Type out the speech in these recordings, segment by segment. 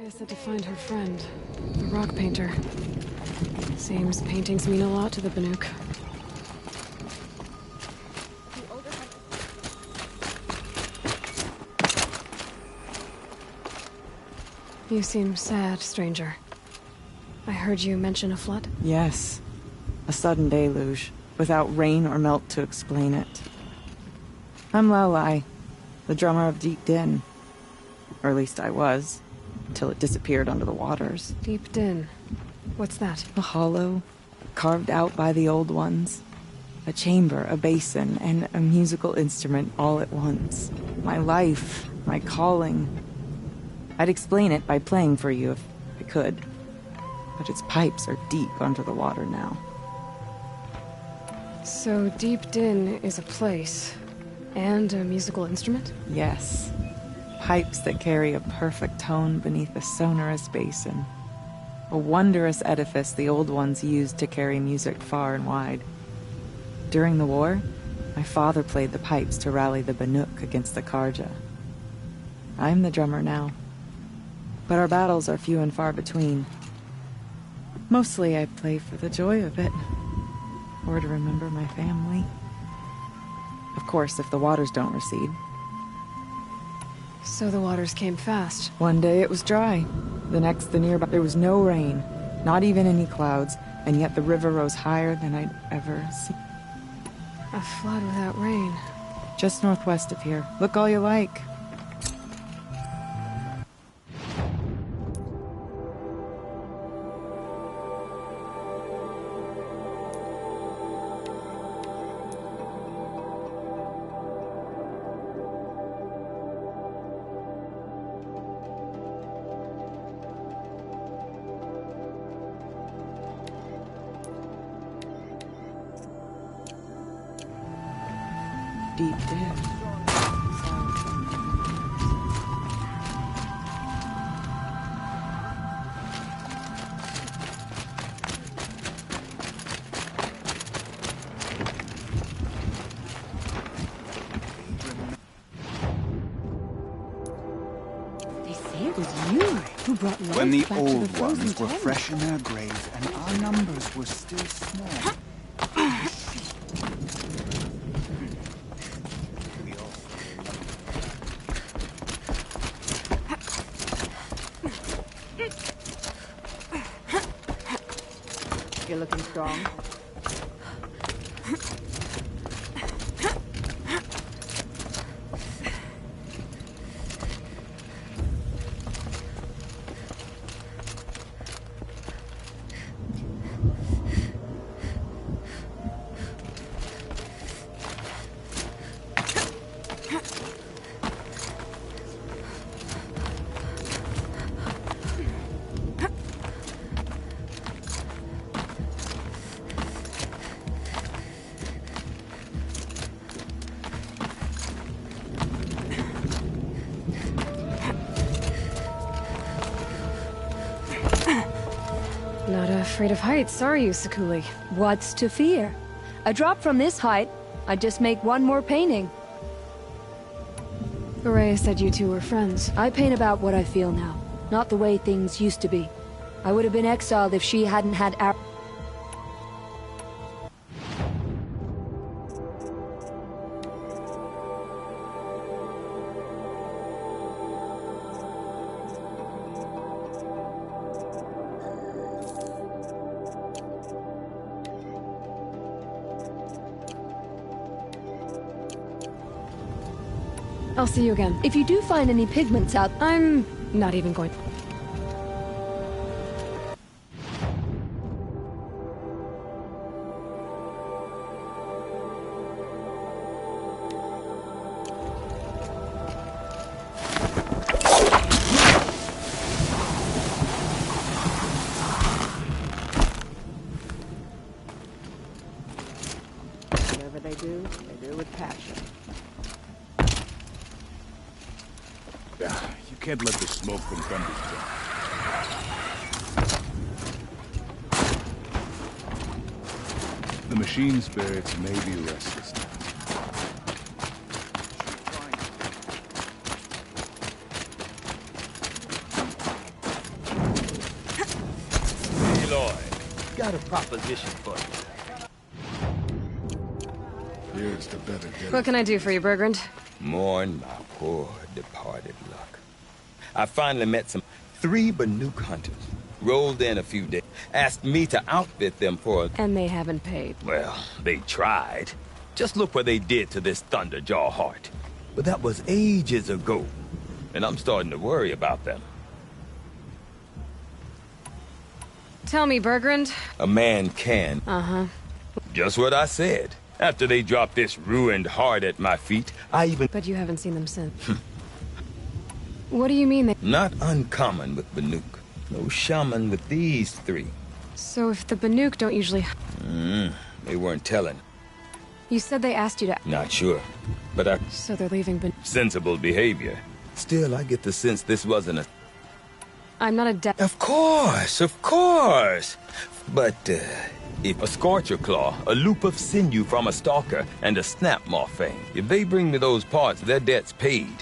Raya said to find her friend, the rock painter. Seems paintings mean a lot to the Banuk. You seem sad, stranger. I heard you mention a flood? Yes. A sudden deluge, without rain or melt to explain it. I'm Lalai, the drummer of Deep Din. Or at least I was, till it disappeared under the waters. Deep Din. What's that? A hollow, carved out by the old ones. A chamber, a basin, and a musical instrument all at once. My life, my calling. I'd explain it by playing for you if I could. But its pipes are deep under the water now. So Deep Din is a place, and a musical instrument? Yes. Pipes that carry a perfect tone beneath a sonorous basin. A wondrous edifice the old ones used to carry music far and wide. During the war, my father played the pipes to rally the Banuk against the Karja. I'm the drummer now. But our battles are few and far between. Mostly I play for the joy of it. Or to remember my family. Of course, if the waters don't recede. So the waters came fast. One day it was dry. The next, the nearby, there was no rain. Not even any clouds. And yet the river rose higher than I'd ever seen. A flood without rain. Just northwest of here. Look all you like. Deep Din. They say it was you who brought life When the back to old the frozen ones were tent. fresh in their grave and our numbers were still small. You're looking strong. Not afraid of heights, are you, Sekuli? What's to fear? A drop from this height, I'd just make one more painting. Raya said you two were friends. I paint about what I feel now, not the way things used to be. I would have been exiled if she hadn't had I'll see you again. If you do find any pigments out, I'm not even going. Whatever they do with passion. You can't let the smoke from Thunder's down. The machine spirits may be restless now. got a proposition for you. Here's the better get. What can I do for you, Bergrand? Mourn my poor departed luck. I finally met some 3 Banuk hunters. Rolled in a few days. Asked me to outfit them for a... And they haven't paid. Well, they tried. Just look what they did to this Thunderjaw heart. But that was ages ago. And I'm starting to worry about them. Tell me, Bergrand. A man can. Uh-huh. Just what I said. After they dropped this ruined heart at my feet, I even... But you haven't seen them since. What do you mean they... Not uncommon with Banuk. No shaman with these 3. So if the Banuk don't usually... They weren't telling. You said they asked you to... Not sure. But I... So they're leaving Sensible behavior. Still, I get the sense this wasn't a... I'm not a de... Of course, of course. But, if a Scorcher Claw, a loop of sinew from a stalker, and a Snapmaw fang, if they bring me those parts, their debt's paid.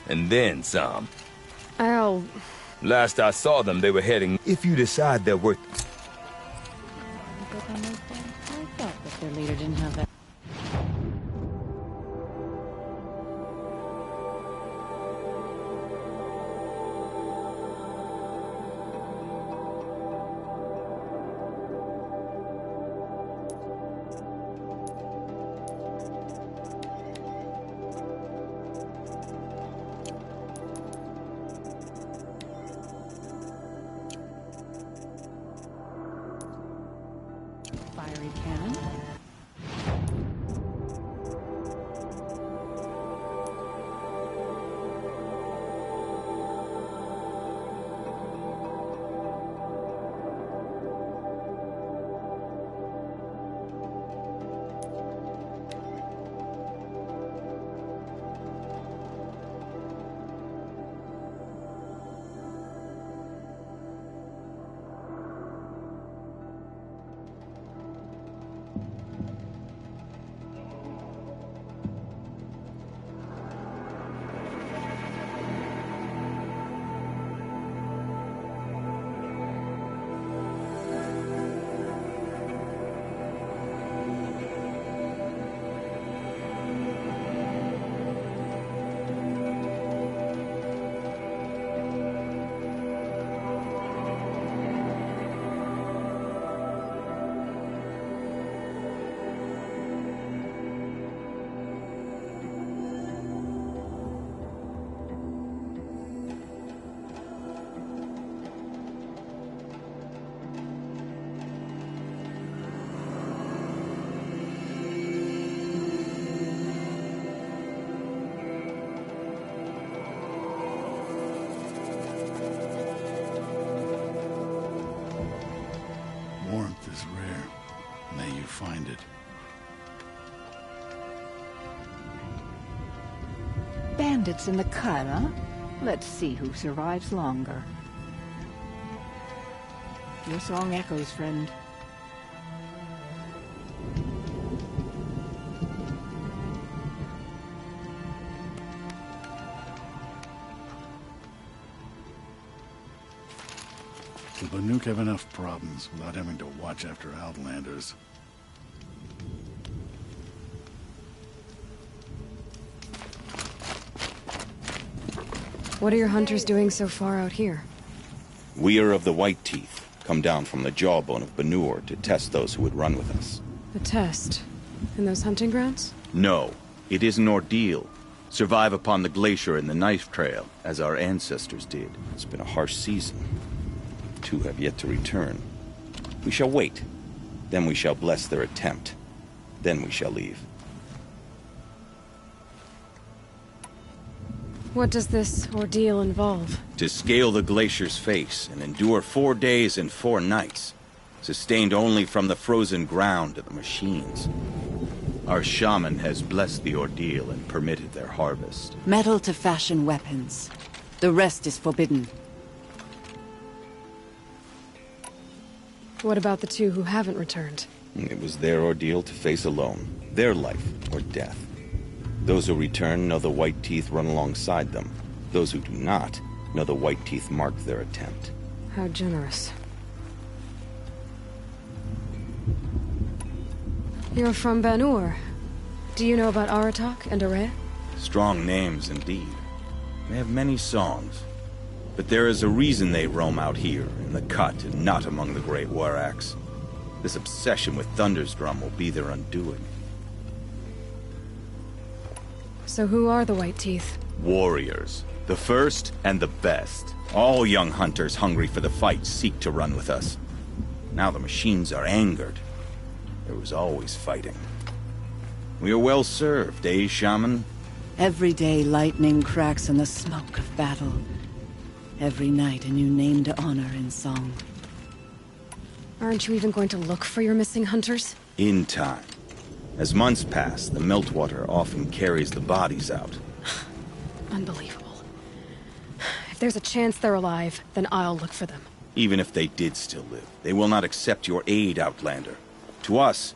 And then some. I'll... Last I saw them, they were heading... If you decide they're worth... I thought that their leader didn't have that. Fiery cannon. Warmth is rare. May you find it. Bandits in the cut, huh? Let's see who survives longer. Your song echoes, friend. The Banuk have enough problems without having to watch after Outlanders. What are your hunters doing so far out here? We are of the White Teeth, come down from the jawbone of Banur to test those who would run with us. The test? In those hunting grounds? No, it is an ordeal. Survive upon the glacier and the knife trail, as our ancestors did. It's been a harsh season. 2 have yet to return. We shall wait. Then we shall bless their attempt. Then we shall leave. What does this ordeal involve? To scale the glacier's face and endure 4 days and 4 nights, sustained only from the frozen ground of the machines. Our shaman has blessed the ordeal and permitted their harvest. Metal to fashion weapons. The rest is forbidden. What about the 2 who haven't returned? It was their ordeal to face alone. Their life or death. Those who return know the White Teeth run alongside them. Those who do not know the White Teeth mark their attempt. How generous. You're from Banur. Do you know about Aratak and Aray? Strong names indeed. They have many songs. But there is a reason they roam out here, in the Cut, and not among the Great Waraks. This obsession with Thunder's Drum will be their undoing. So who are the White Teeth? Warriors. The first and the best. All young hunters hungry for the fight seek to run with us. Now the machines are angered. There was always fighting. We are well served, eh, Shaman? Every day lightning cracks in the smoke of battle. Every night a new name to honor in song. Aren't you even going to look for your missing hunters? In time. As months pass, the meltwater often carries the bodies out. Unbelievable. If there's a chance they're alive, then I'll look for them. Even if they did still live, they will not accept your aid, Outlander. To us,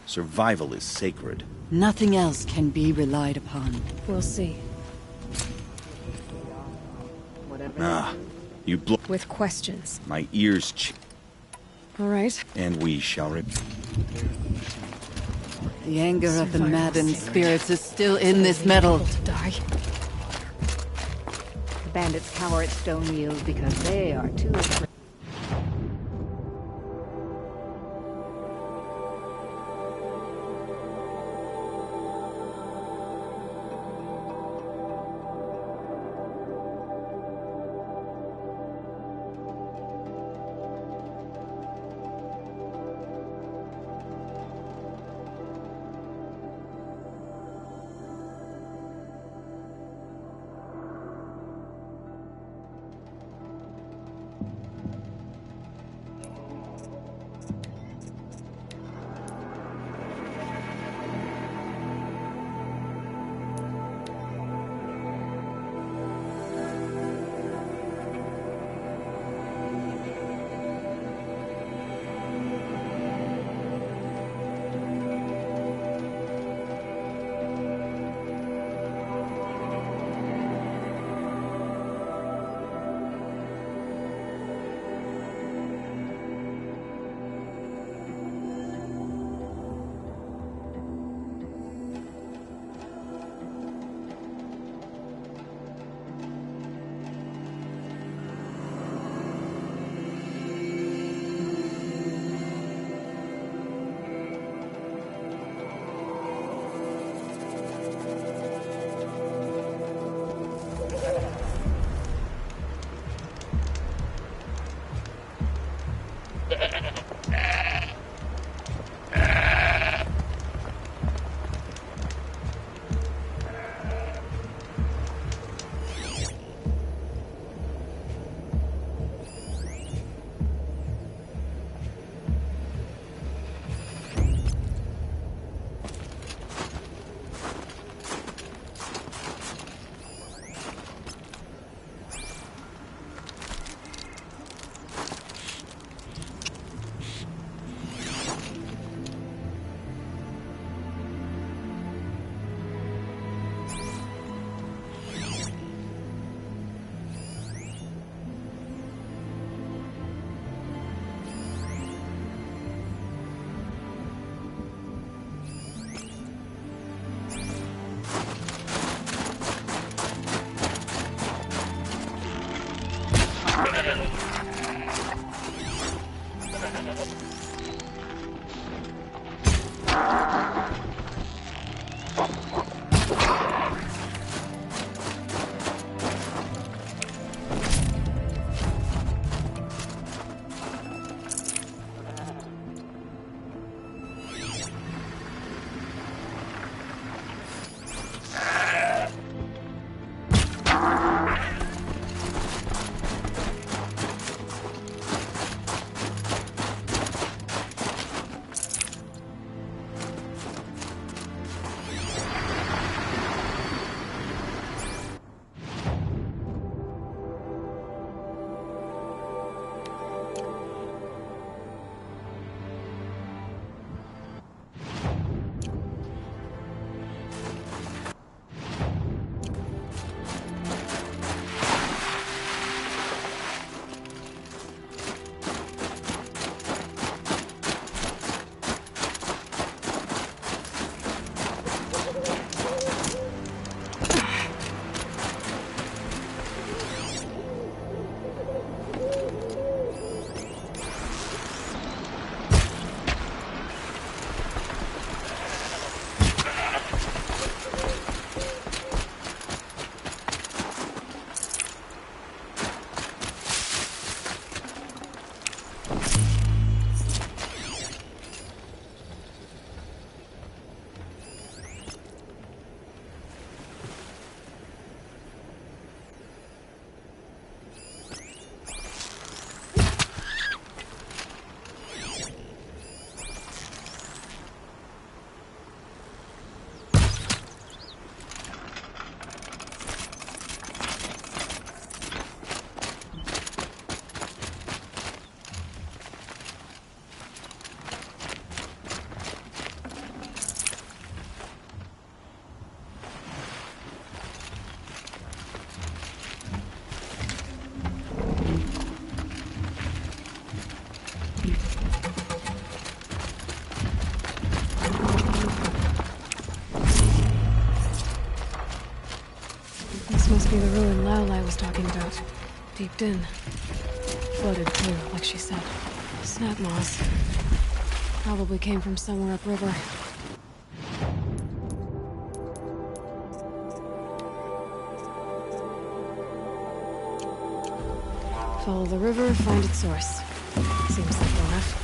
survival is sacred. Nothing else can be relied upon. We'll see. Ah, you blow With questions. my ears All right. and we shall The anger of the Survival maddened sacred. spirits is still in this metal. To die. The bandits cower at stone yields because they are too afraid. Must be the ruin Laolai was talking about. Deeped in. Floated through, like she said. Snap moss. Probably came from somewhere upriver. Follow the river, find its source. Seems simple enough.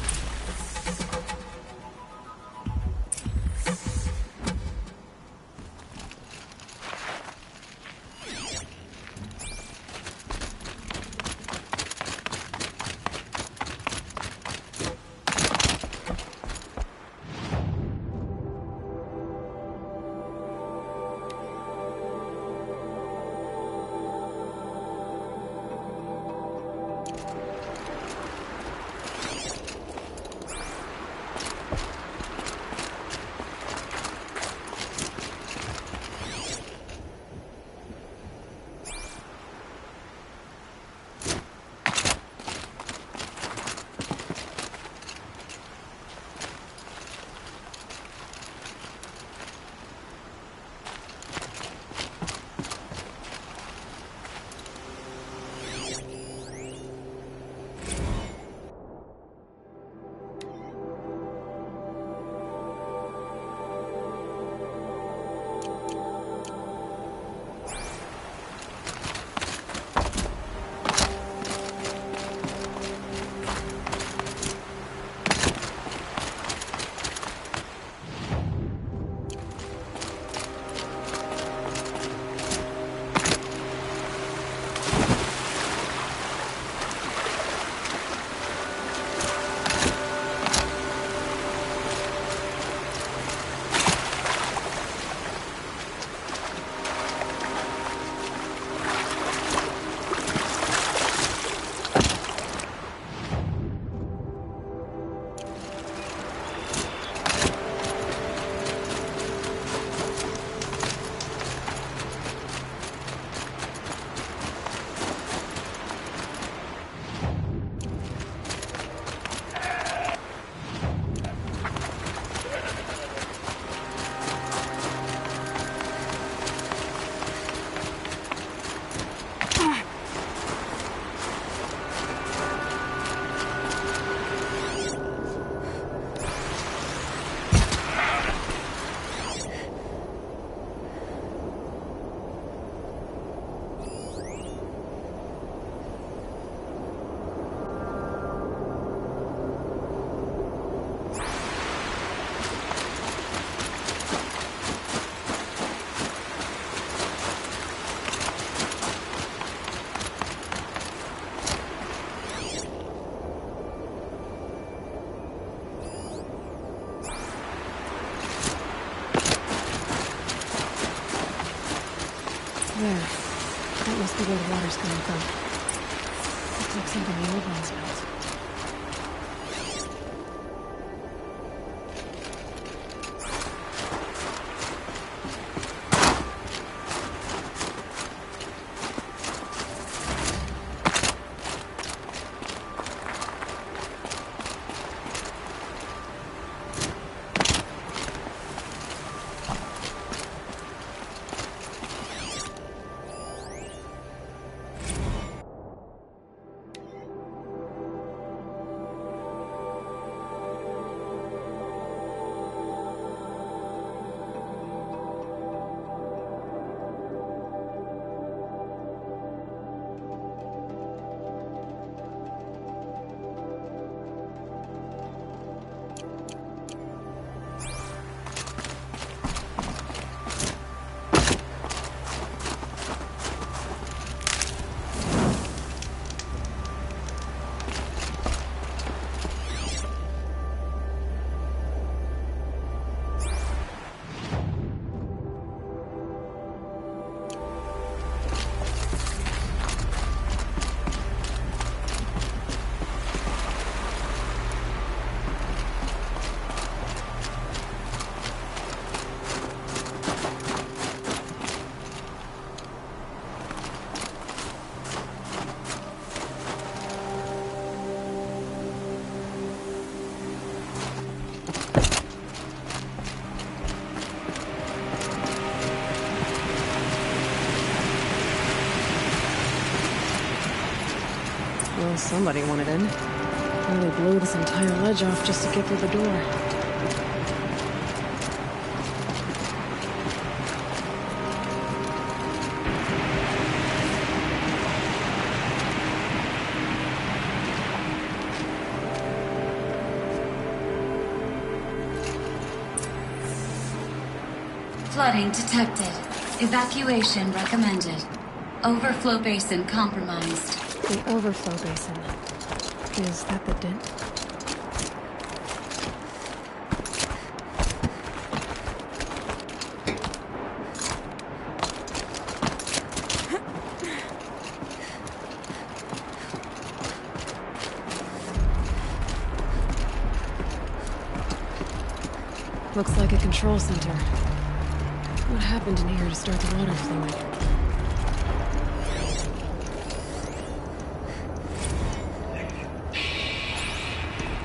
There. That must be where the water's coming from. Looks like something the old ones built. Well, somebody wanted in. Really blew this entire ledge off just to get through the door. Flooding detected. Evacuation recommended. Overflow basin compromised. The overflow basin. Is that the dent? Looks like a control center. What happened in here to start the water flowing?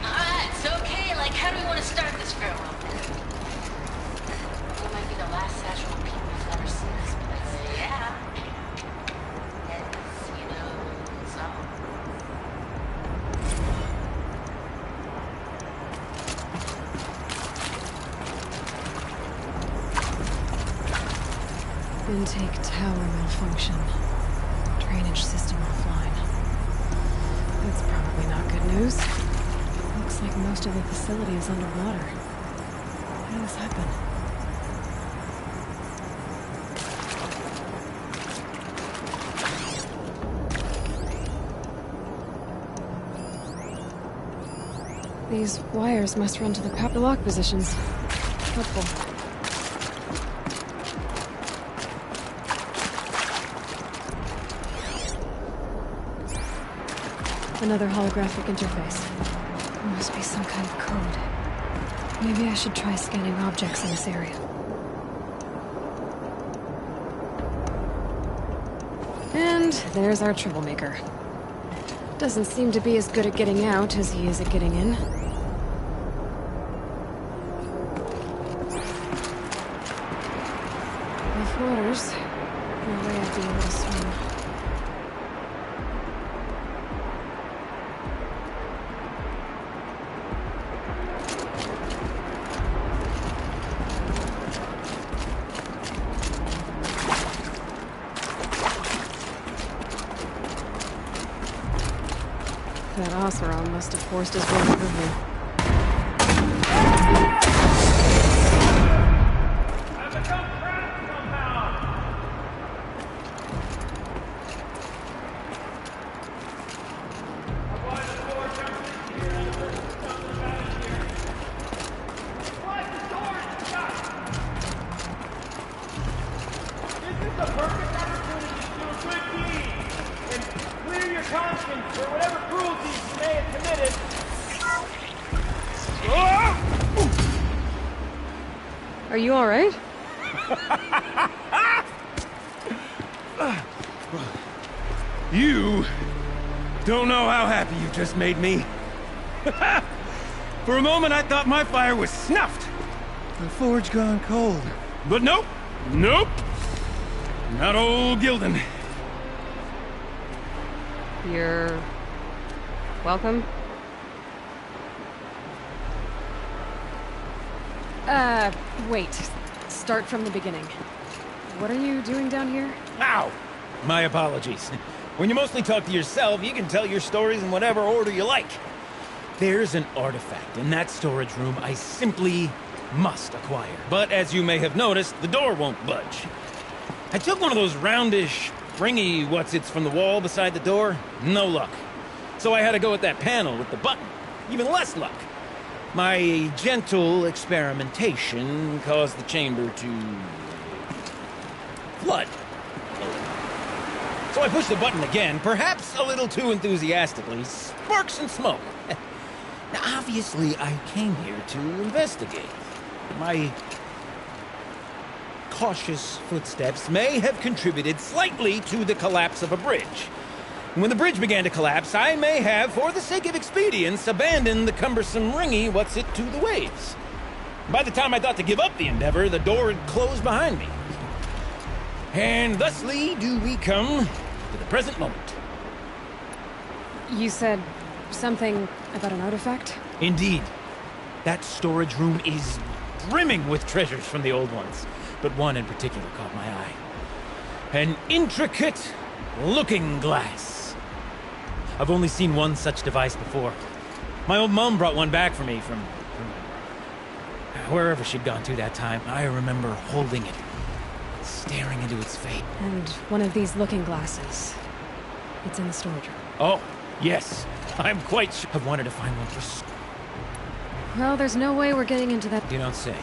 Alright, so okay, like how do we want to start this farewell? We might be the last Satchel people who've ever seen this place. Yeah. It's, you know, so. Intake tower malfunction. Drainage system offline. That's probably not good news. Looks like most of the facility is underwater. How did this happen? These wires must run to the power lock positions. Helpful. Another holographic interface. There must be some kind of code. Maybe I should try scanning objects in this area. And there's our troublemaker. Doesn't seem to be as good at getting out as he is at getting in. Rough waters. No way I'd be able to swim. That Oseram must have forced his way through here. Are you all right? You don't know how happy you just made me. For a moment, I thought my fire was snuffed. The forge gone cold. But nope. Nope. Not old Gildan. You're... welcome? Wait. Start from the beginning. What are you doing down here? Ow! My apologies. When you mostly talk to yourself, you can tell your stories in whatever order you like. There's an artifact in that storage room I simply must acquire. But as you may have noticed, the door won't budge. I took one of those roundish, springy what's-its from the wall beside the door. No luck. So I had to go with that panel with the button. Even less luck. My gentle experimentation caused the chamber to... flood. So I pushed the button again, perhaps a little too enthusiastically. Sparks and smoke. Now, obviously, I came here to investigate. My cautious footsteps may have contributed slightly to the collapse of a bridge. When the bridge began to collapse, I may have, for the sake of expedience, abandoned the cumbersome ringy what's-it to the waves. By the time I thought to give up the endeavor, the door had closed behind me. And thusly do we come to the present moment. You said something about an artifact? Indeed. That storage room is brimming with treasures from the old ones, but one in particular caught my eye. An intricate looking glass. I've only seen one such device before. My old mom brought one back for me from wherever she'd gone to that time. I remember holding it, staring into its fate. And one of these looking glasses. It's in the storage room. Oh, yes. I'm quite sure I've wanted to find one for Well, there's no way we're getting into that. You don't say.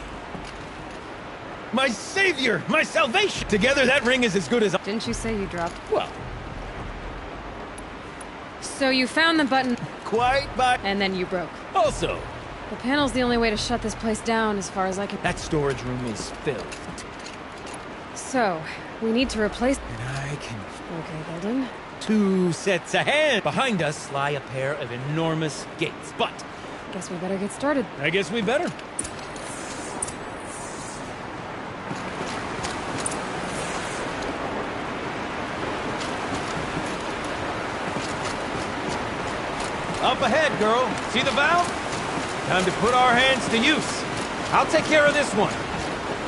My savior! My salvation! Together, that ring is as good as... Didn't you say you dropped? Well... So you found the button... Quite, but... And then you broke. Also... The panel's the only way to shut this place down, as far as I can... That storage room is filled. So, we need to replace... And I can... Okay, Golden. 2 sets of hands. Behind us lie a pair of enormous gates, but... Guess we better get started. I guess we better. Up ahead, girl. See the valve? Time to put our hands to use. I'll take care of this one.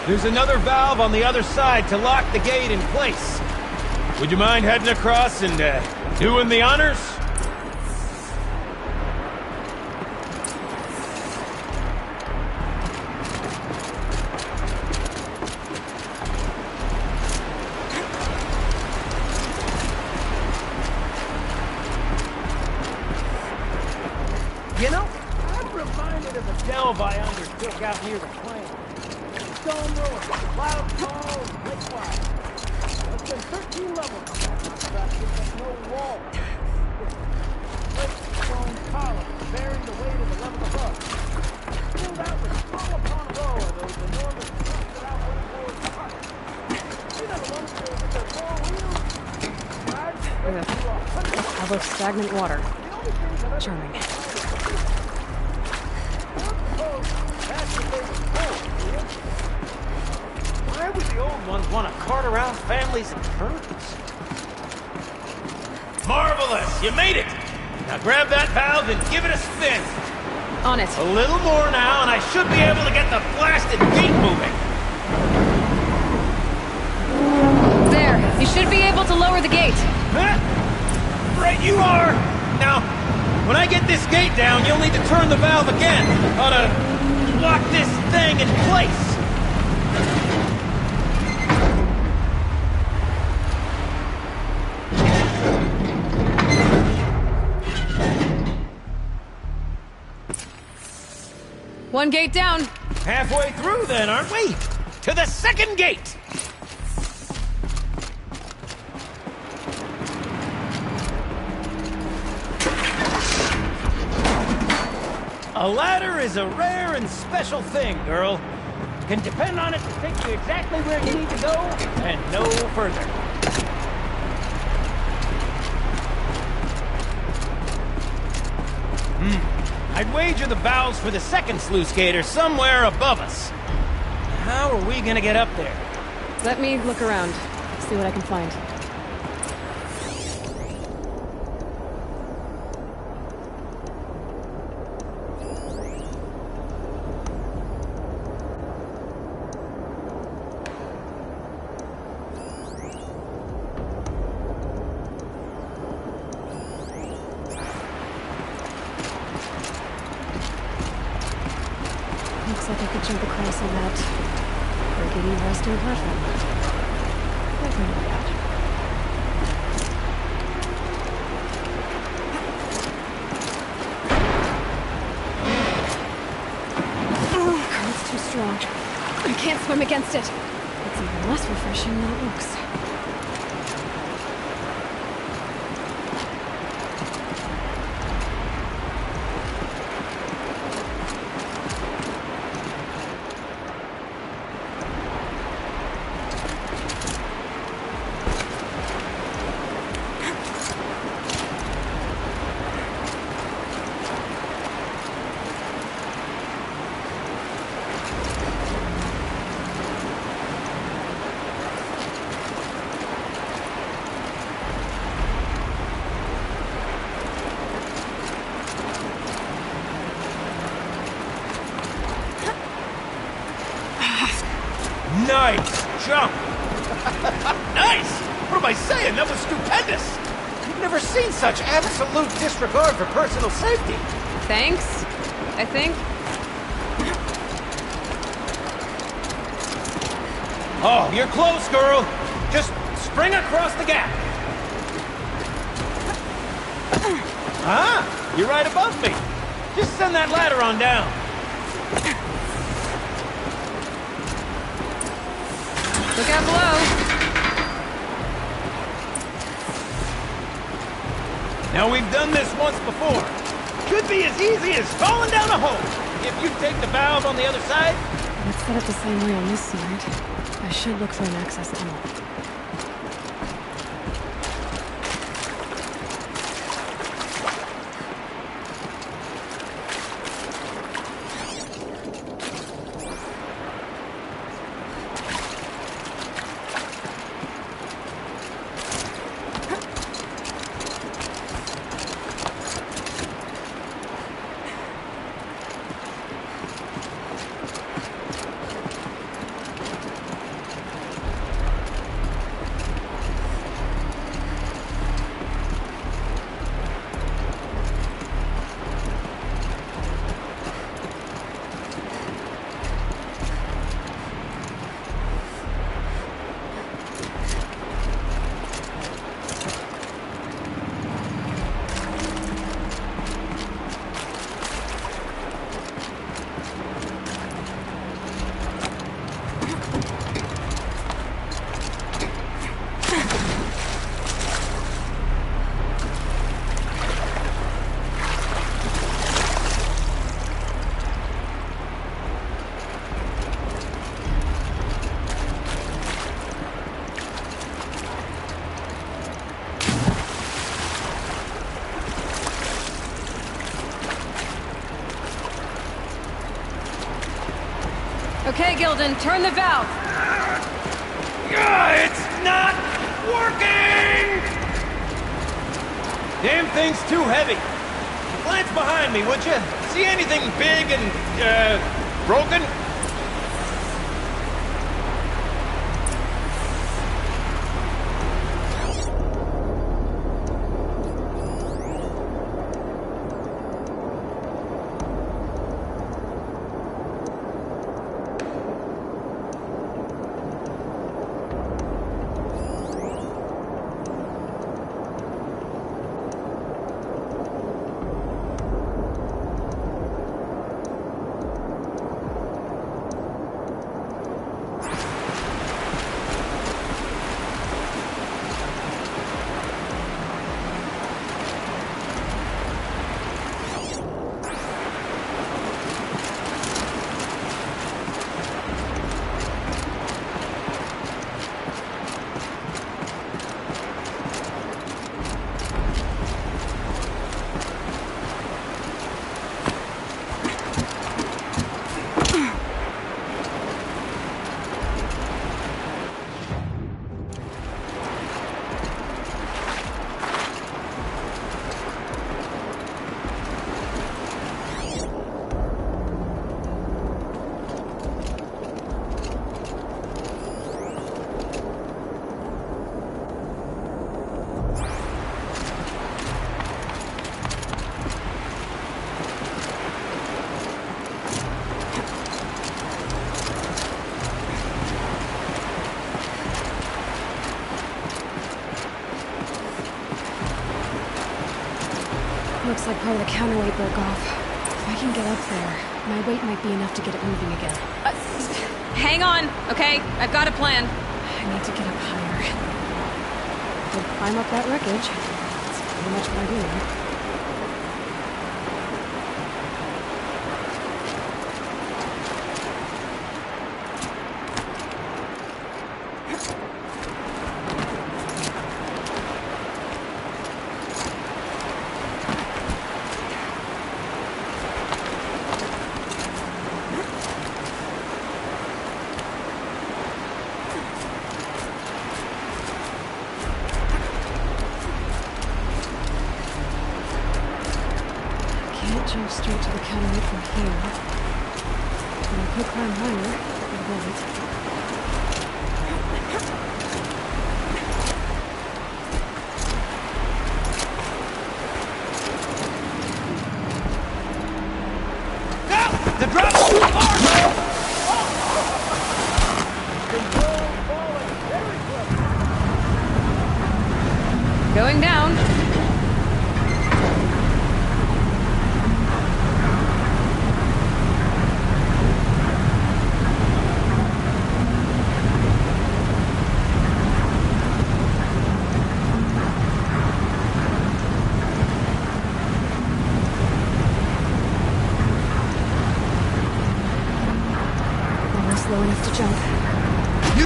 There's another valve on the other side to lock the gate in place. Would you mind heading across and, doing the honors? You know, I'm reminded of a delve I undertook out near the plant. Stone road, cloud tall, and lake wide. It's been 13 levels on that construction, but no wall. Lake stone columns bearing the weight of the level above. Filled out with row upon row of those enormous trucks that outweigh forward cars. You know the ones with their 4 wheels? That looks stagnant water. Charming. Why would the old ones want to cart around families and birds? Marvelous! You made it! Now grab that valve and give it a spin. On it. A little more now, and I should be able to get the blasted gate moving. There. You should be able to lower the gate. Huh? Right you are! Now, when I get this gate down, you'll need to turn the valve again. Ought to lock this thing in place. One gate down. Halfway through then, aren't we? To the second gate! A ladder is a rare and special thing, girl. Can depend on it to take you exactly where you need to go, and no further. I'd wager the valves for the second sluice gate are somewhere above us. How are we gonna get up there? Let me look around. See what I can find. Looks like I could jump across on that rickety resting platform. Nothing like that. Oh, current's too strong. I can't swim against it. It's even less refreshing than it looks. Nice jump! Nice! What am I saying? That was stupendous! I've never seen such absolute disregard for personal safety. Thanks, I think. Oh, you're close, girl. Just spring across the gap. Ah, you're right above me. Just send that ladder on down. Look out below. Now, we've done this once before. Should be as easy as falling down a hole. If you take the valve on the other side. Let's set it the same way on this side. I should look for an access tunnel. Okay, Gilden, turn the valve. It's not working! Damn thing's too heavy. Glance behind me, would you? See anything big and, broken? Looks like part of the counterweight broke off. If I can get up there, my weight might be enough to get it moving again. Hang on, okay? I've got a plan. I need to get up higher. Could climb up that wreckage. That's pretty much what I do now. Jump straight to the counterweight from here. And I could climb higher, but wait.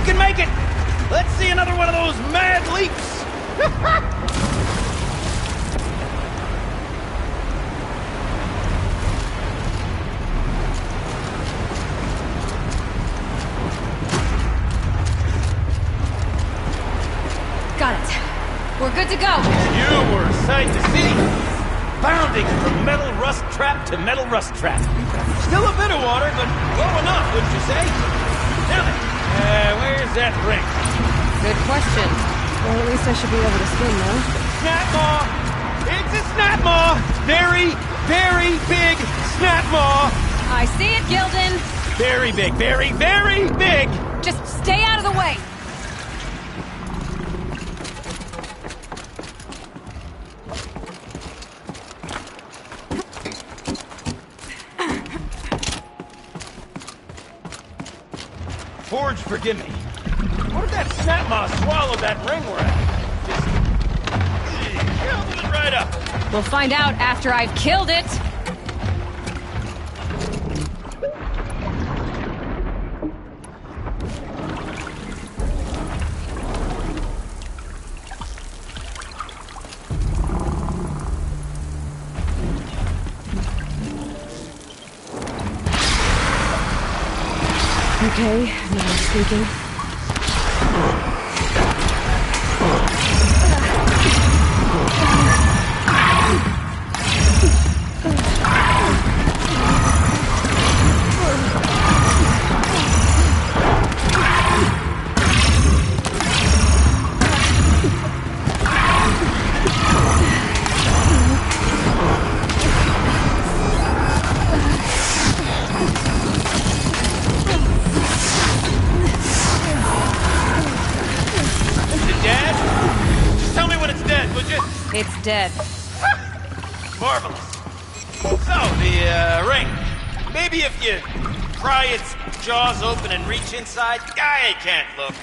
can make it! Let's see another one of those mad leaps! Got it. We're good to go. You were a sight to see. Bounding from metal rust trap to metal rust trap. Still a bit of water, but low enough, wouldn't you say? Now then, where's that ring? Good question. Well, at least I should be able to swim now. Snap maw! It's a snap maw! Very, very big snap maw! I see it, Gildan. Very big, very, very big! Just stay out of the way. Forge, forgive me. What if that snap maw swallowed that ring we're at? Just gobbled it right up. We'll find out after I've killed it. Okay, now I'm speaking. It's dead. Marvelous. So, the ring. Maybe if you pry its jaws open and reach inside, I can't look.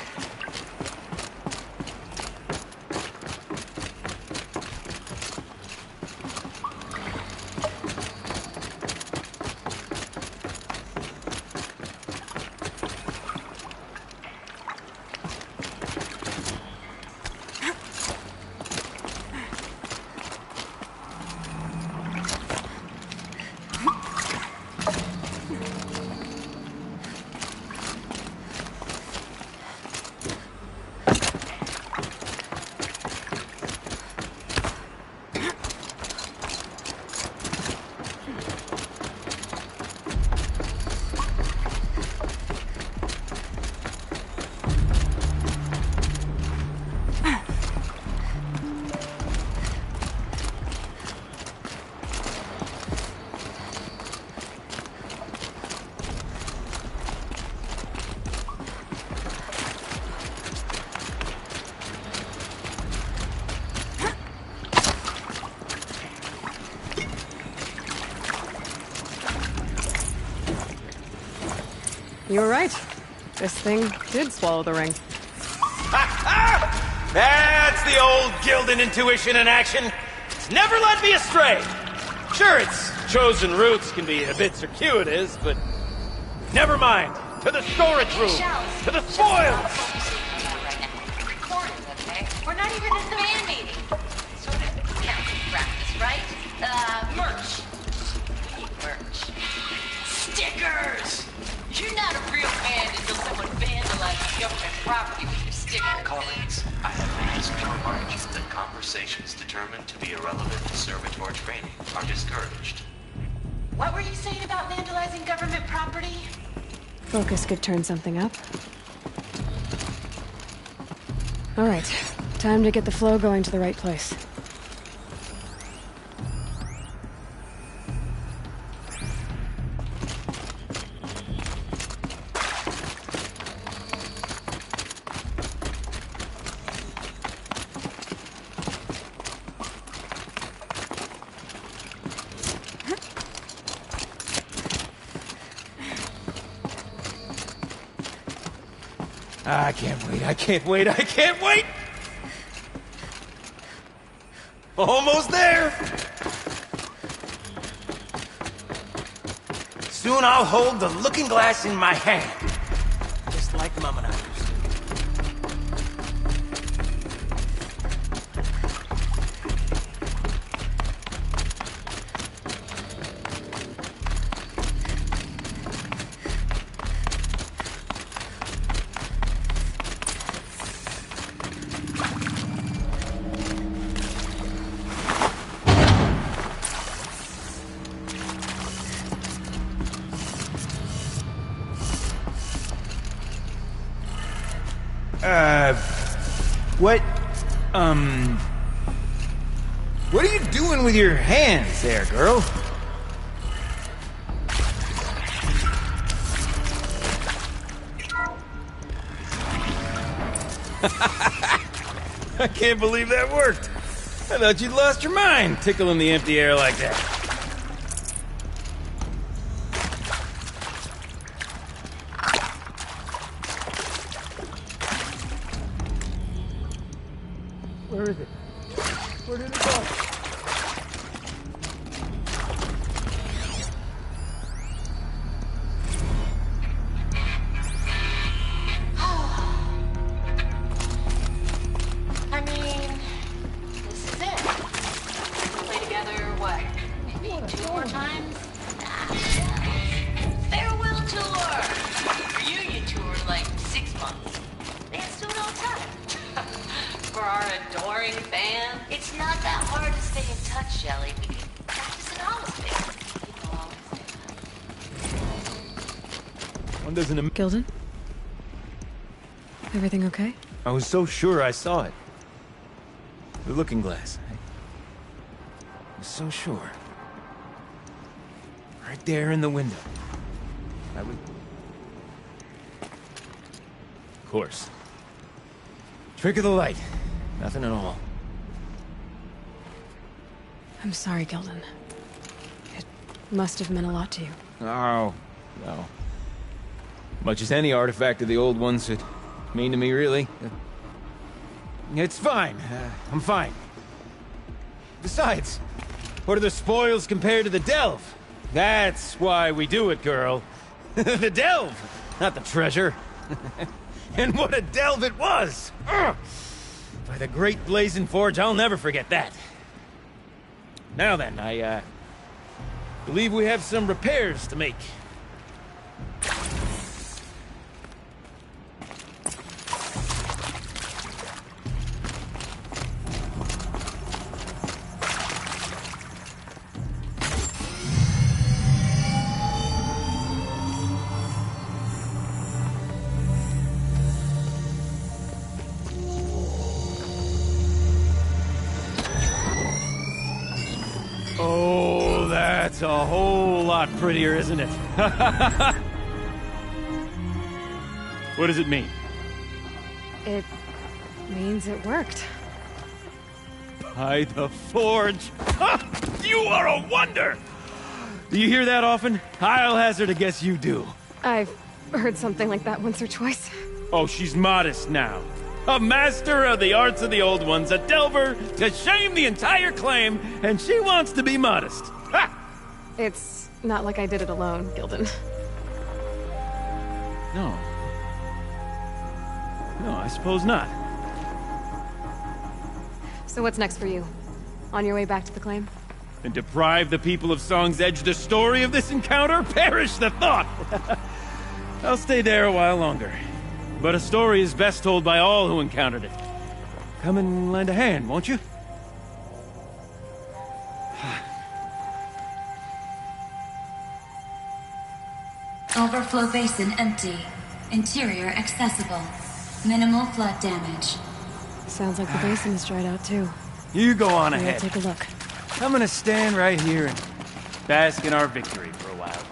You were right. This thing did swallow the ring. That's the old Gildan intuition in action. It's never led me astray. Sure, its chosen routes can be a bit circuitous, but never mind. To the storage room. To the spoils. We're not even in the band meeting. Sort of counting practice, right? Merch. We need merch. Stickers! You're not a real band until someone vandalizes government property with your sticker. Colleagues, I have asked for March that conversations determined to be irrelevant to servitor training are discouraged. What were you saying about vandalizing government property? Focus could turn something up. All right, time to get the flow going to the right place. I can't wait, I can't wait, I can't wait! Almost there! Soon I'll hold the looking glass in my hand. Just like Mom and I used to. What, what are you doing with your hands there, girl? I can't believe that worked. I thought you'd lost your mind, tickling the empty air like that. Where is it? Where did it go? I mean, this is it. We'll play together, what, maybe 2 more times? Farewell tour! Reunion tour, like 6 months. Dance to it all the time. For our adoring fans, it's not that hard to stay in touch, Shelley. We can practice in all space. People always say that. One doesn't... Gilden? Everything okay? I was so sure I saw it. The looking glass. I was so sure. Right there in the window. I would... Of course. Trick of the light. Nothing at all. I'm sorry, Gilden. It must have meant a lot to you. Oh, no. Much as any artifact of the old ones would mean to me, really. It's fine. I'm fine. Besides, what are the spoils compared to the delve? That's why we do it, girl. The delve, not the treasure. And what a delve it was! Ugh. By the great Blazing Forge, I'll never forget that. Now then, I believe we have some repairs to make. Oh, that's a whole lot prettier, isn't it? What does it mean? It means it worked. By the Forge. You are a wonder! Do you hear that often? I'll hazard a guess you do. I've heard something like that once or twice. Oh, she's modest now. A master of the arts of the old ones, a delver to shame the entire claim, and she wants to be modest. Ha! It's not like I did it alone, Gilden. No. No, I suppose not. So what's next for you? On your way back to the claim? And deprive the people of Song's Edge the story of this encounter? Perish the thought! I'll stay there a while longer. But a story is best told by all who encountered it. Come and lend a hand, won't you? Overflow basin empty. Interior accessible. Minimal flood damage. Sounds like the basin is dried out too. You go on Maybe I'll ahead. take a look. I'm gonna stand right here and bask in our victory for a while longer.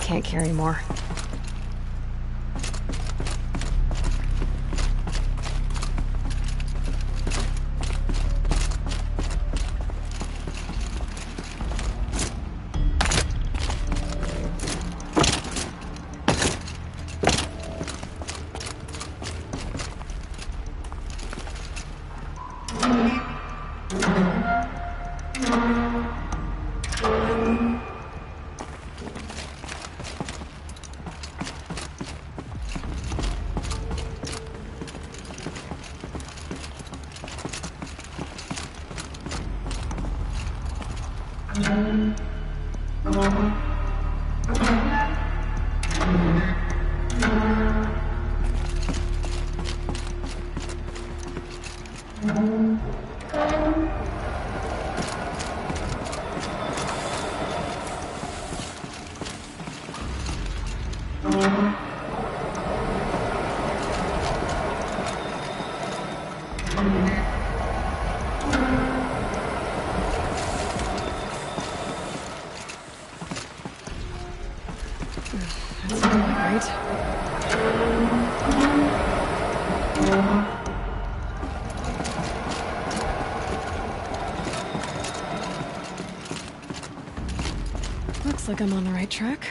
Can't carry more. That's not right. Looks like I'm on the right track.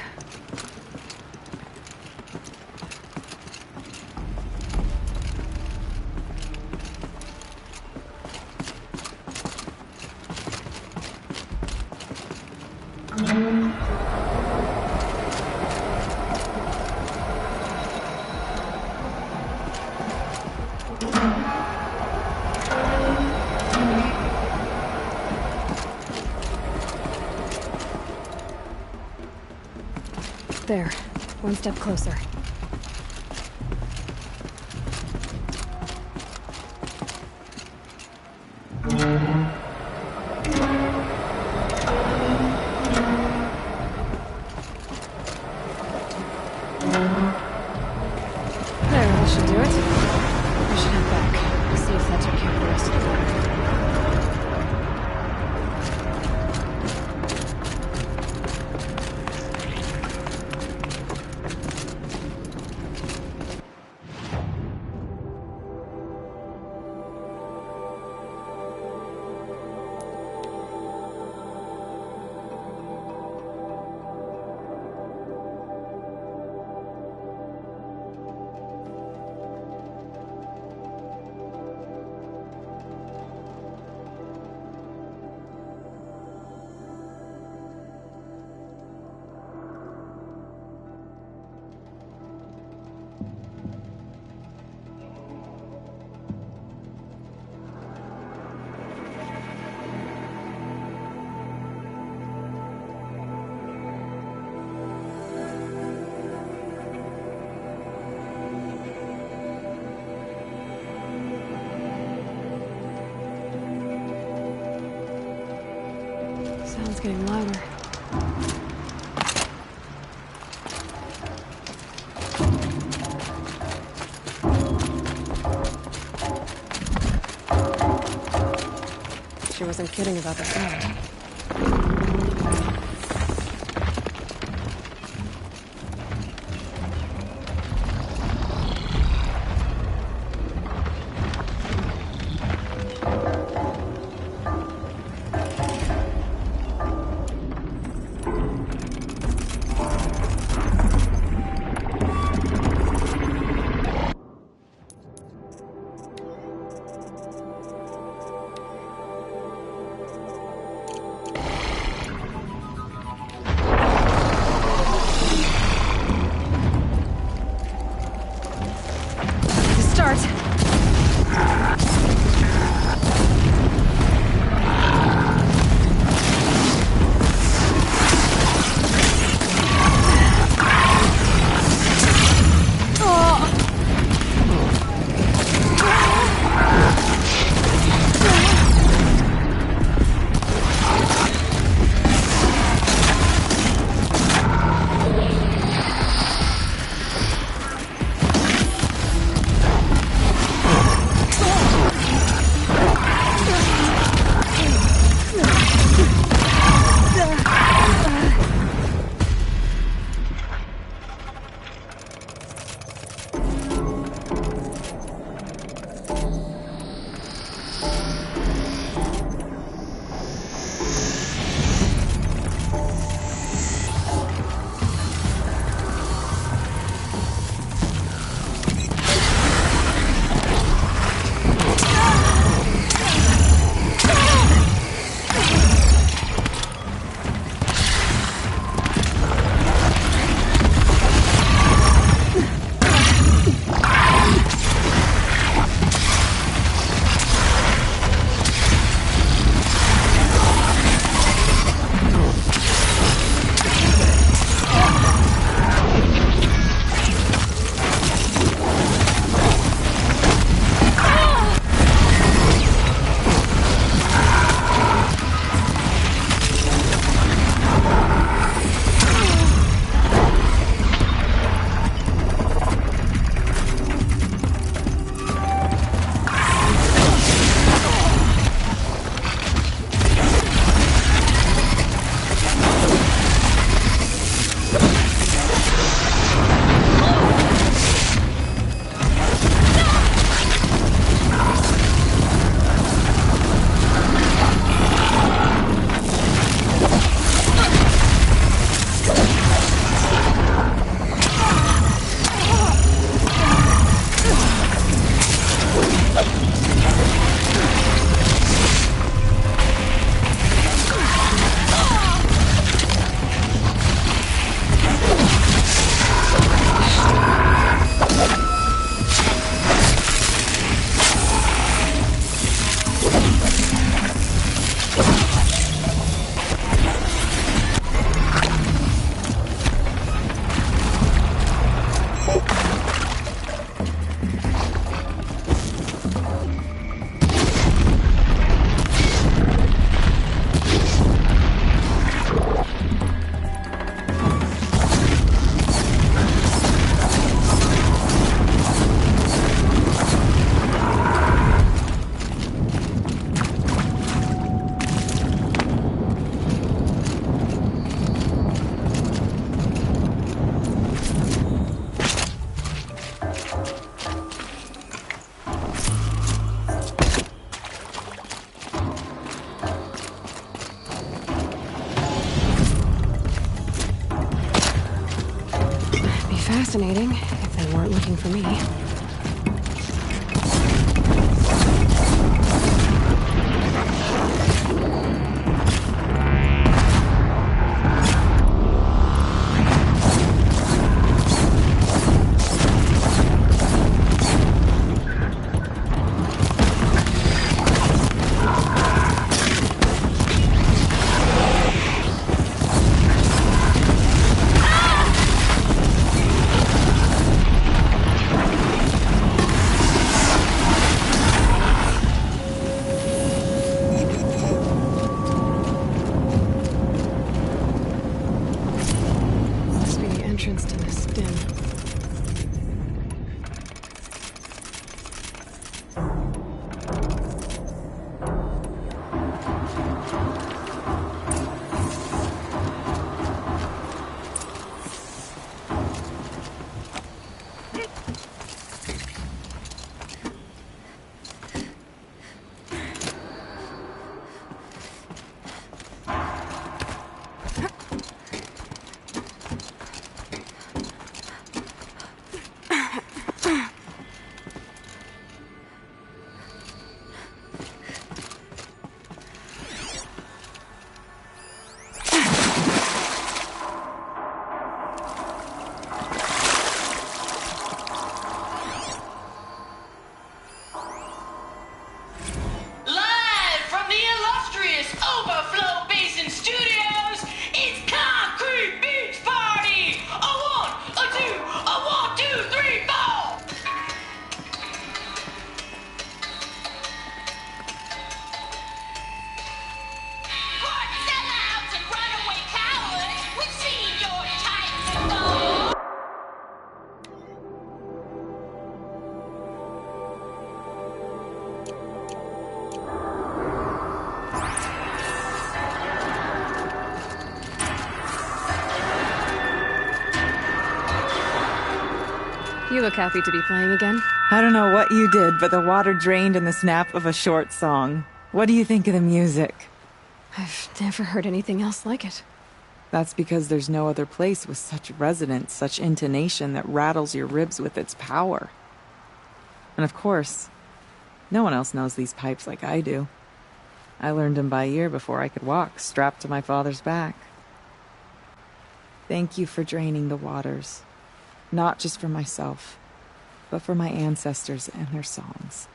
There. One step closer. There, that should do it. I should head back. See if that took care of the rest of the water. Sound's getting louder. She wasn't kidding about the sound. weren't looking for me. Entrance to this den. You look happy to be playing again. I don't know what you did, but the water drained in the snap of a short song. What do you think of the music? I've never heard anything else like it. That's because there's no other place with such resonance, such intonation that rattles your ribs with its power. And of course, no one else knows these pipes like I do. I learned them by ear before I could walk, strapped to my father's back. Thank you for draining the waters. Not just for myself, but for my ancestors and their songs.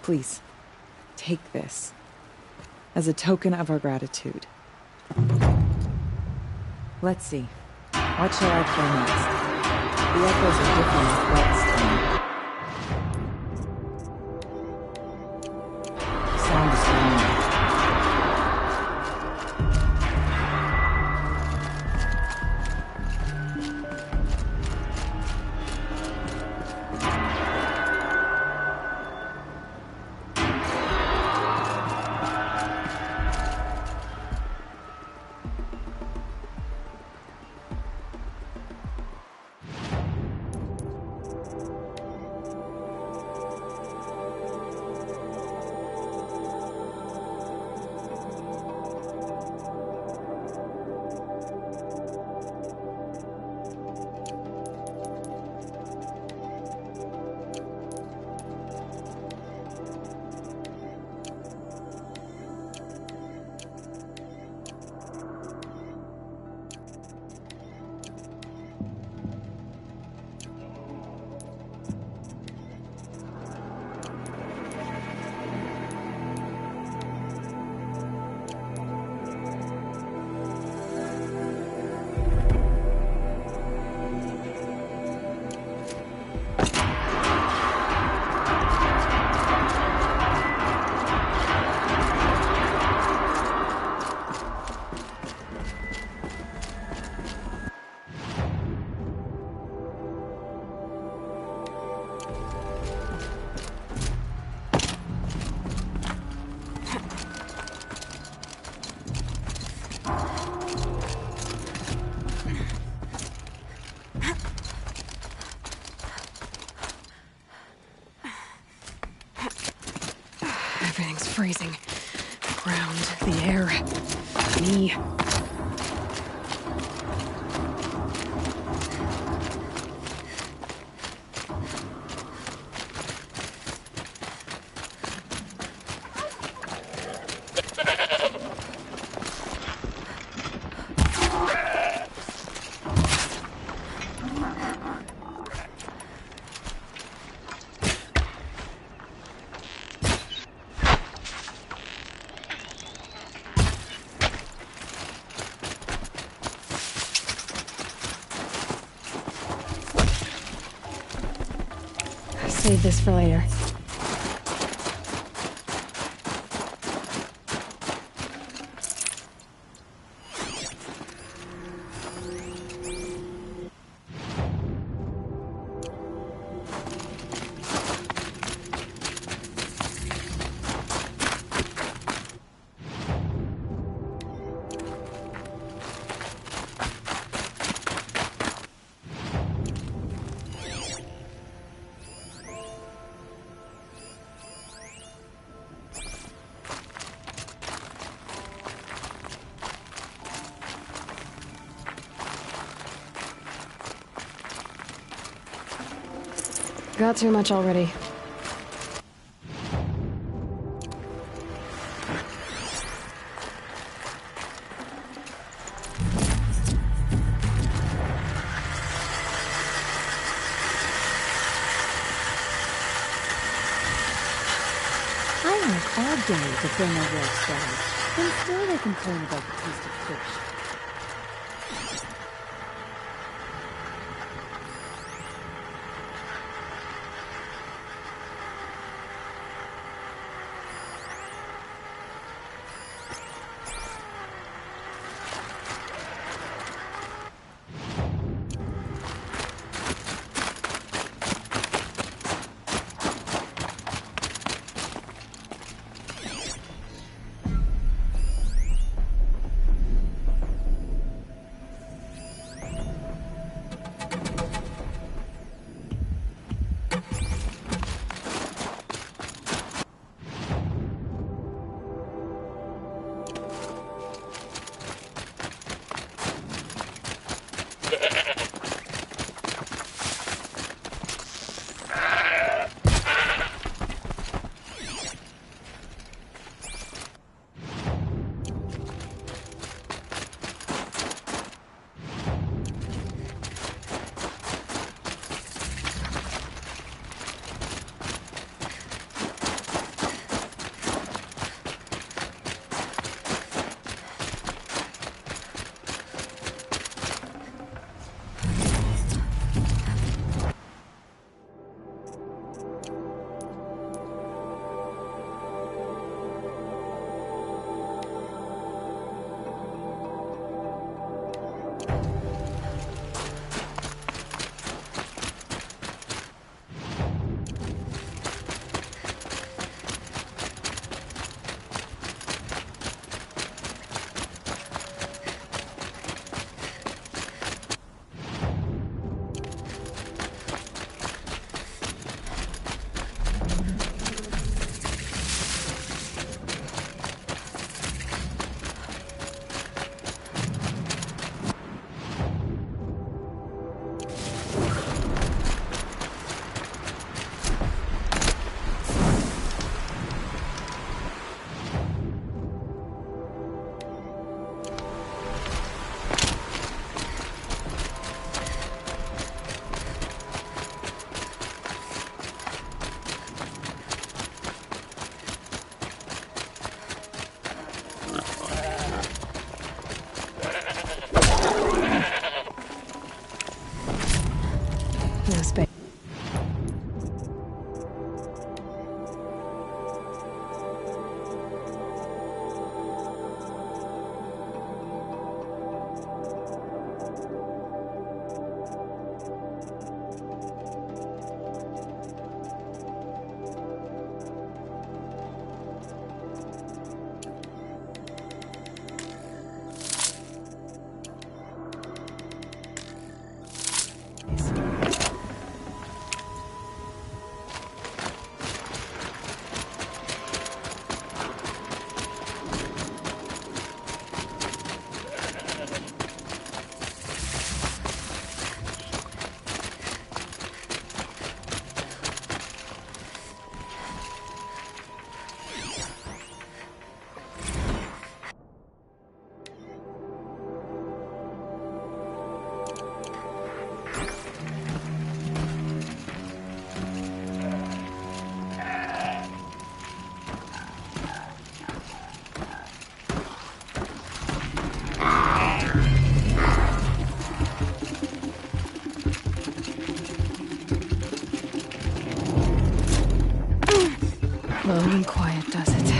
Please, take this as a token of our gratitude. Let's see. What shall I play next? The echoes are different with what's sound is strong. Everything's freezing. The ground, the air, me. Save this for later. Got too much already. I have all day to fill my work studies, and still they complain about the taste of fish. Slow and quiet does it.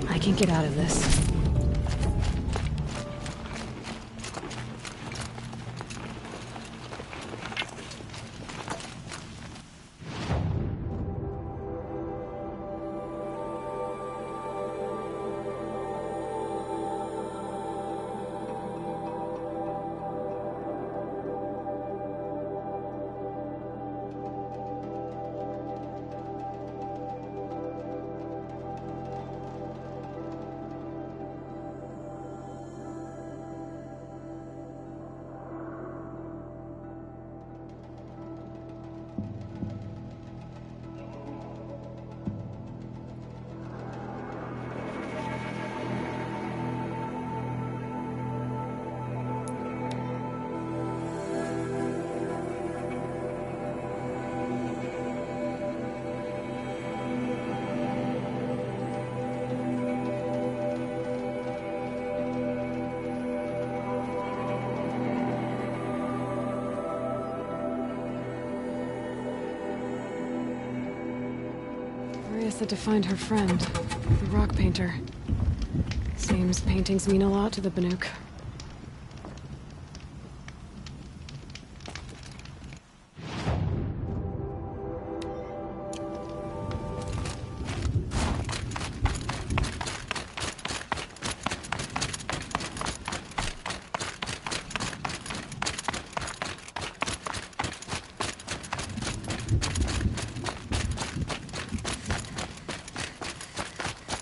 I can get out of this. Maria said to find her friend, the rock painter. Seems paintings mean a lot to the Banuk.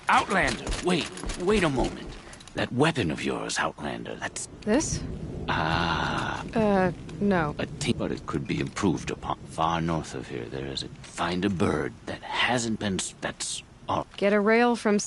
Outlander, wait a moment. That weapon of yours, Outlander, that's... This? No. But it could be improved upon. Far north of here, there is a... Find a bird that hasn't been... That's all. Get a rail from...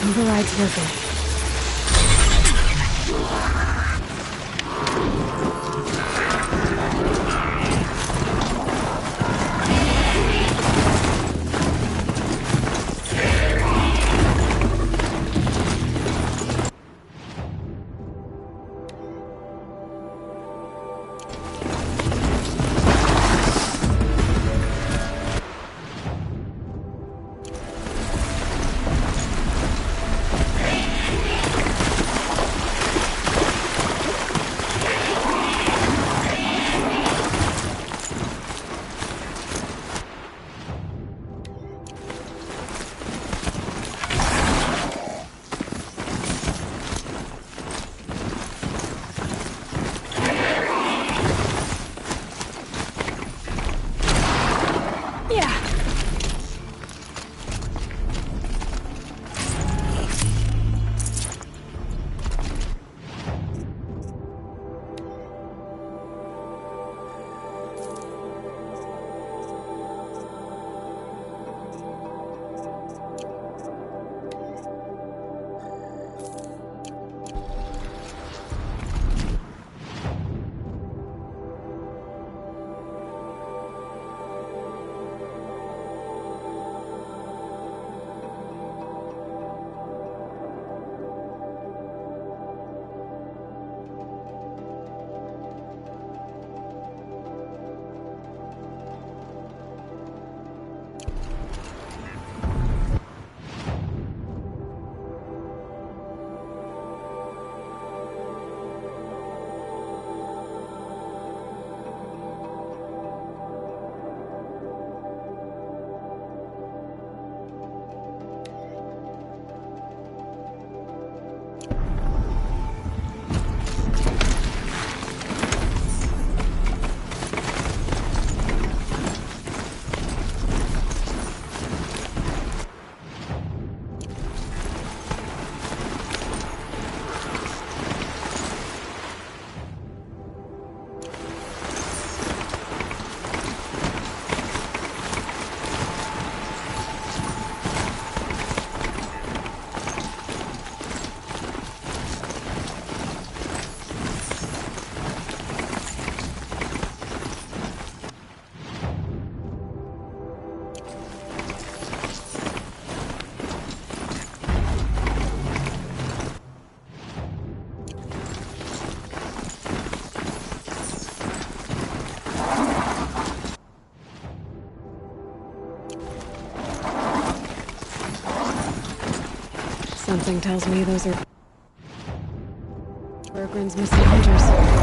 Override's working. Something tells me those are Bergren's missing hunters.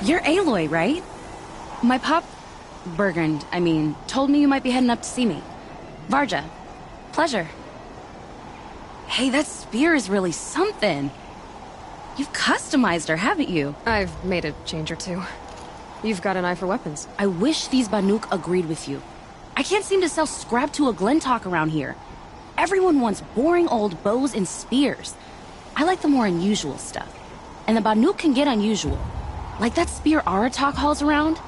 You're Aloy, right? My pop... Bergund, I mean, told me you might be heading up to see me. Varja. Pleasure. Hey, that spear is really something. You've customized her, haven't you? I've made a change or two. You've got an eye for weapons. I wish these Banuk agreed with you. I can't seem to sell scrap to a Glentalk around here. Everyone wants boring old bows and spears. I like the more unusual stuff. And the Banuk can get unusual. Like that spear Aratak hauls around.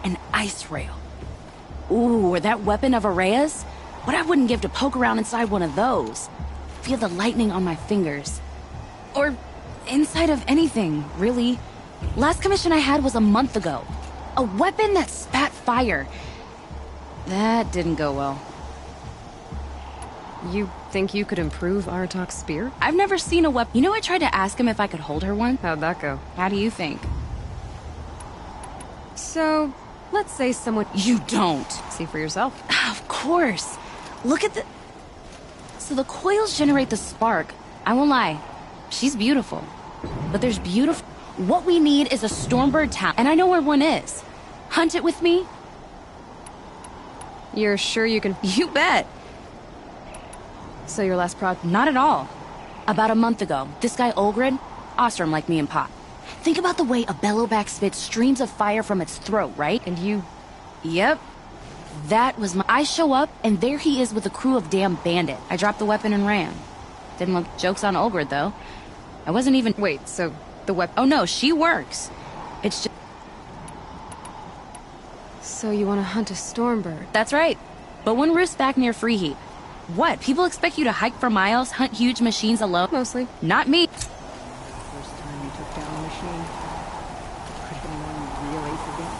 An ice rail. Ooh, or that weapon of Araya's? What I wouldn't give to poke around inside one of those. Feel the lightning on my fingers. Or inside of anything, really. Last commission I had was a month ago. A weapon that spat fire. That didn't go well. You think you could improve Aratak's spear? I've never seen a weapon. You know, I tried to ask him if I could hold her one. How'd that go? How do you think? So, let's say someone... You don't. See for yourself. Of course. Look at the... So the coils generate the spark. I won't lie. She's beautiful. But there's beautiful... What we need is a Stormbird talent. And I know where one is. Hunt it with me? You're sure you can... You bet. So your last prod... Not at all. About a month ago, this guy Olgrid, Ostrom like me and Pop. Think about the way a bellowback spits streams of fire from its throat, right? And you... Yep. That was my... I show up, and there he is with a crew of damn bandit. I dropped the weapon and ran. Didn't look... Joke's on Olgrid, though. I wasn't even... Wait, so the weapon... Oh no, she works. It's just... So you want to hunt a Stormbird? That's right. But one roosts back near Freeheap. What? People expect you to hike for miles, hunt huge machines alone? Mostly. Not me. First time you took down a machine. Could have been one real ace again.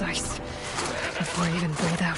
precise before I even breathe out.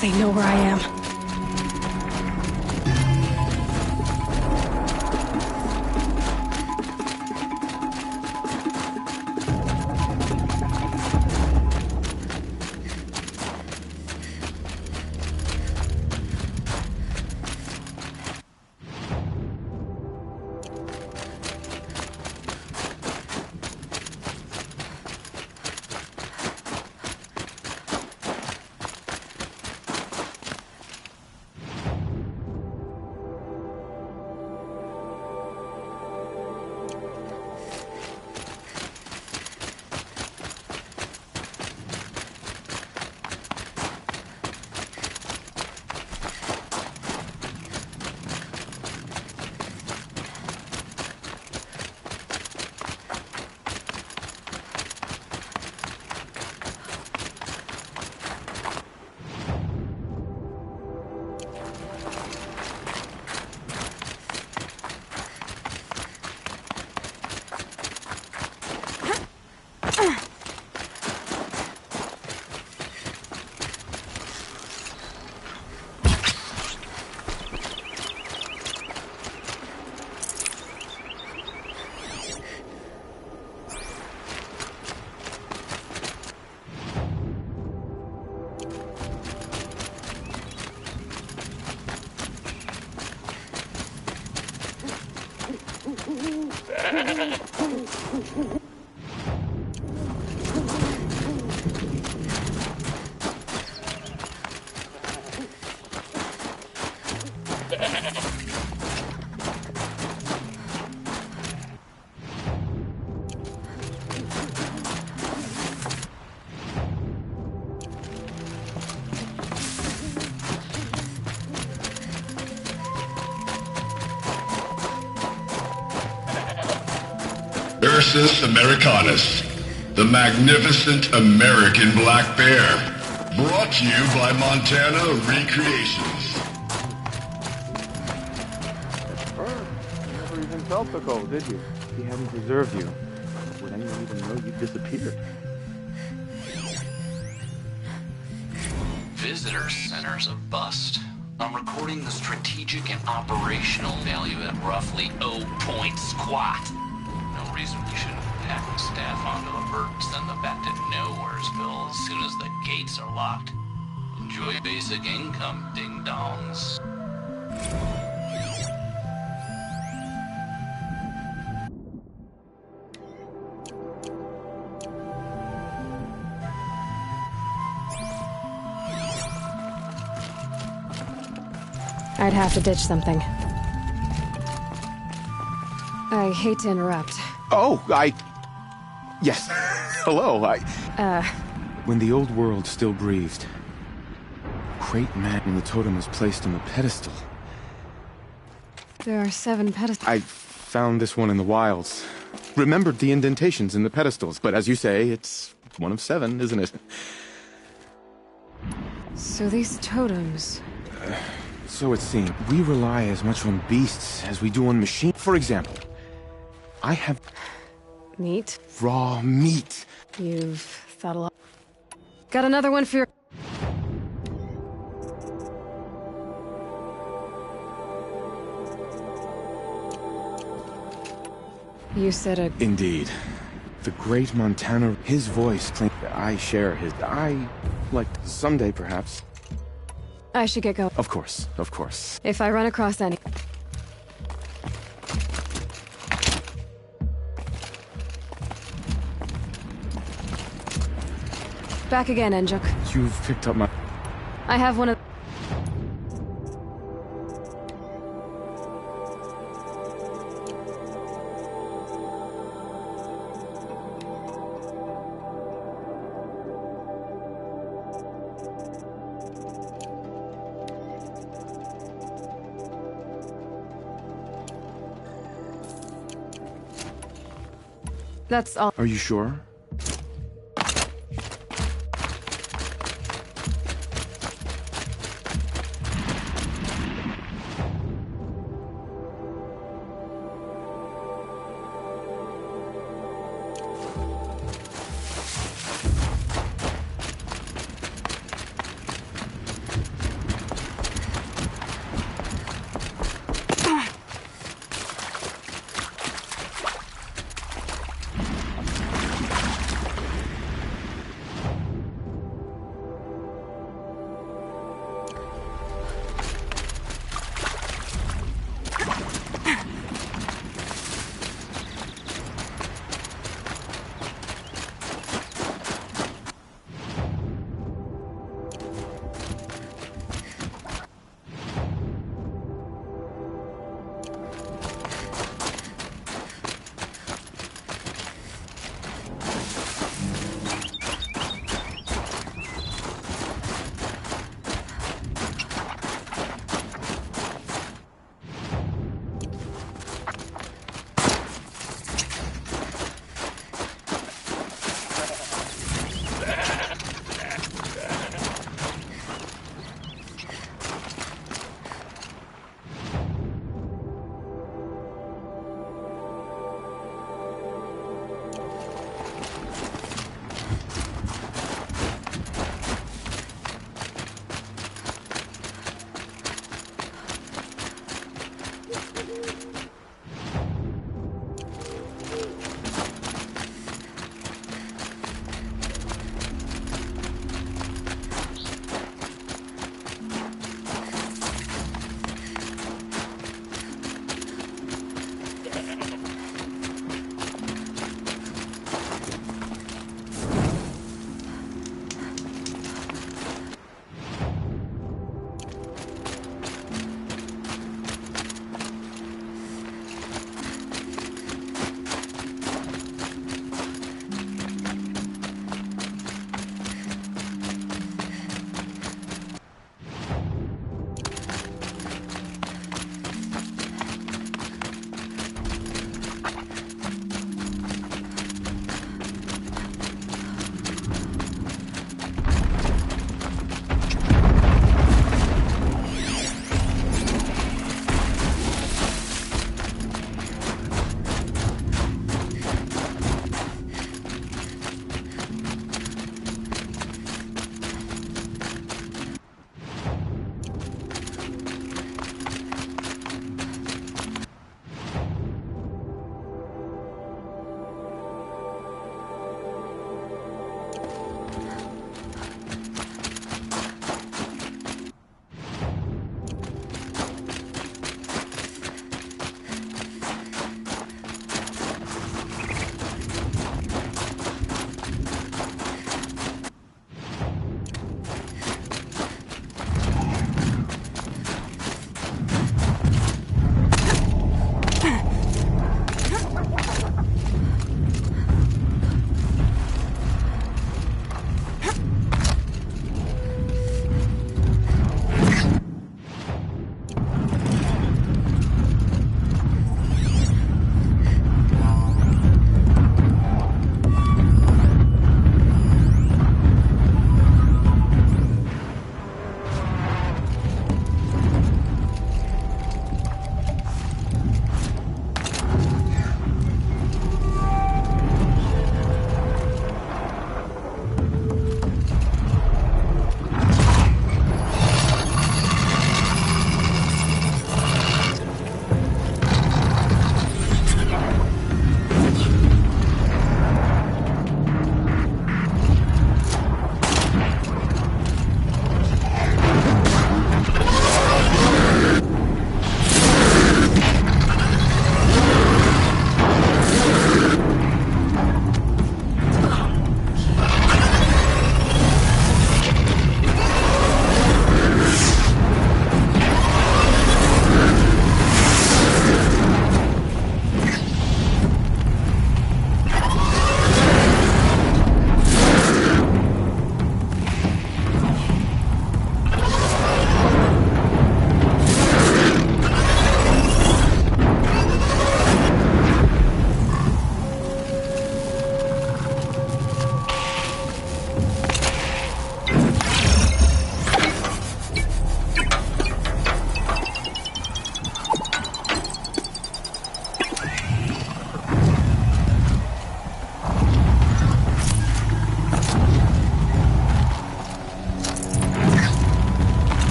They know where I am. Ursus Americanus, the magnificent American black bear. Brought to you by Montana Recreations. You never even felt the cold, did you? If he hadn't preserved you, would anyone even know you disappeared? Visitor center's a bust. I'm recording the strategic and operational value at roughly 0 point squat. No reason we shouldn't pack the staff onto the bird and send them back to Nowheresville as soon as the gates are locked. Enjoy basic income, ding-dongs. I'd have to ditch something. I hate to interrupt. Oh, Yes. Hello, When the old world still breathed, great man in the totem was placed on the pedestal. There are 7 pedestals. I found this one in the wilds. Remembered the indentations in the pedestals, but as you say, it's one of 7, isn't it? So these totems... So it seems. We rely as much on beasts as we do on machines. For example, I have... Meat? Raw meat. You've thought a lot. Got another one for your... You said a... Indeed. The great Montana, his voice claimed that I share his... I... like, someday, perhaps. I should get going. Of course, of course. If I run across any... Back again, Enjuk. You've picked up my... I have one of... That's all. Are you sure?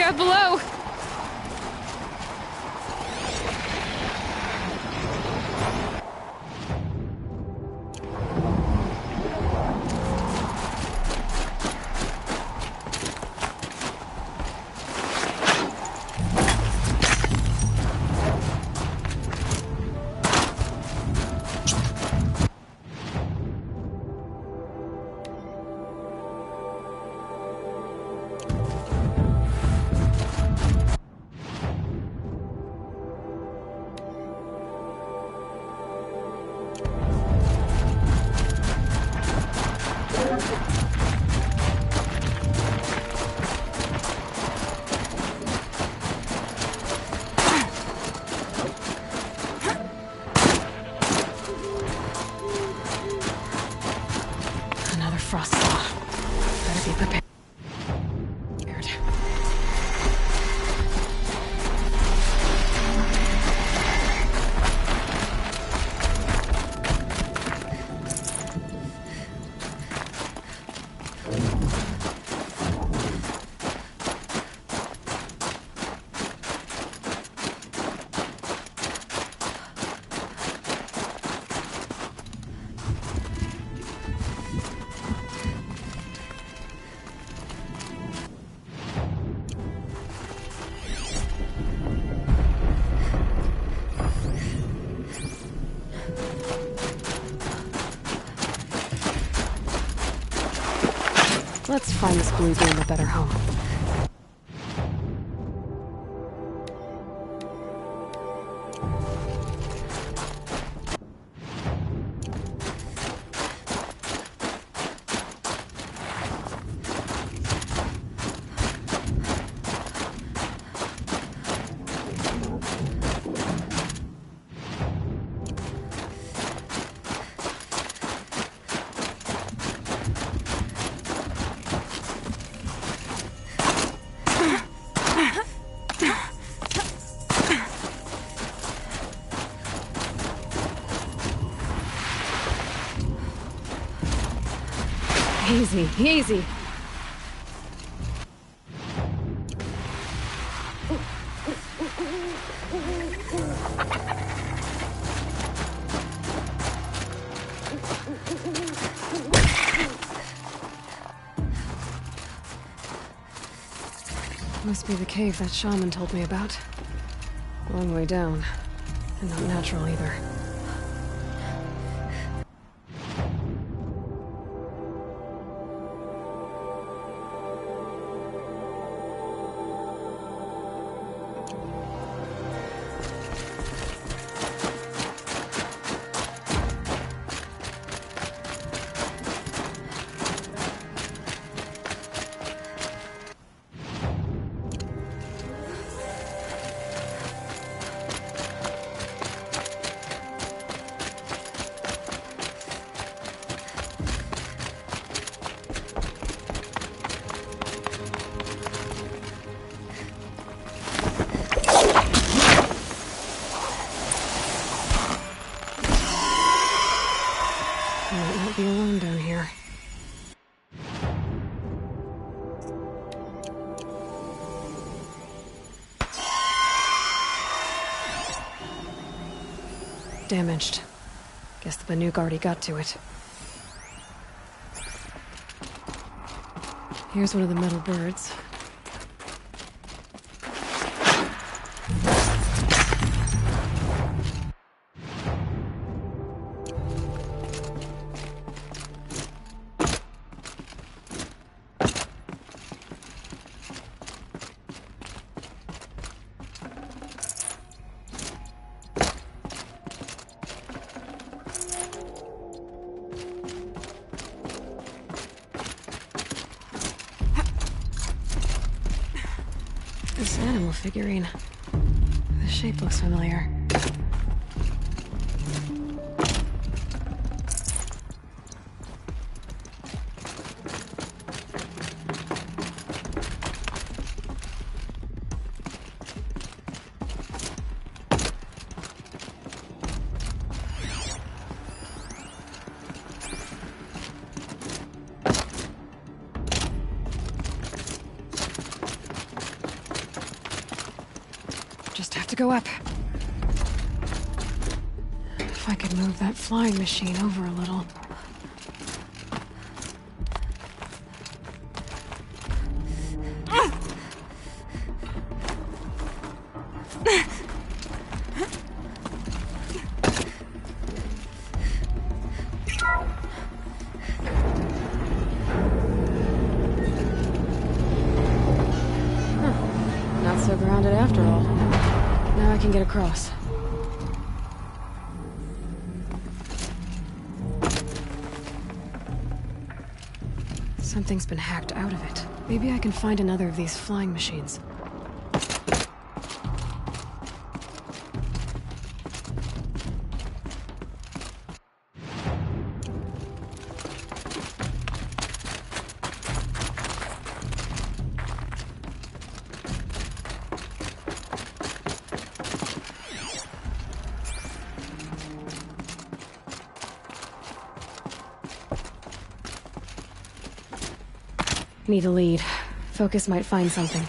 out below! Let's find this blue game a better home. Easy, easy. Must be the cave that shaman told me about. Long way down. And not natural either. Be alone down here. Damaged. Guess the Banuk already got to it. Here's one of the metal birds. This animal figurine. The shape looks familiar. to go up. If I could move that flying machine over a little. Not so grounded after all. Now I can get across. Something's been hacked out of it. Maybe I can find another of these flying machines. Need a lead. Focus might find something.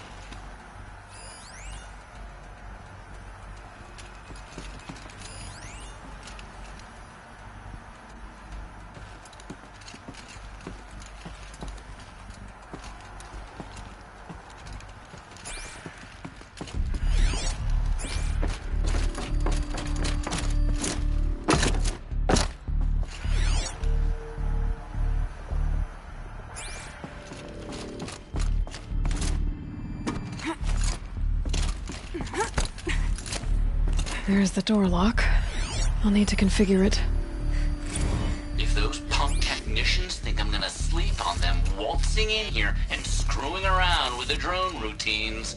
There's the door lock. I'll need to configure it. If those punk technicians think I'm gonna sleep on them waltzing in here and screwing around with the drone routines,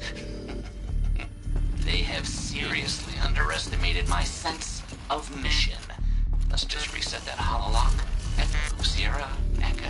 they have seriously underestimated my sense of mission. Let's just reset that hololock. Echo, Sierra, Echo.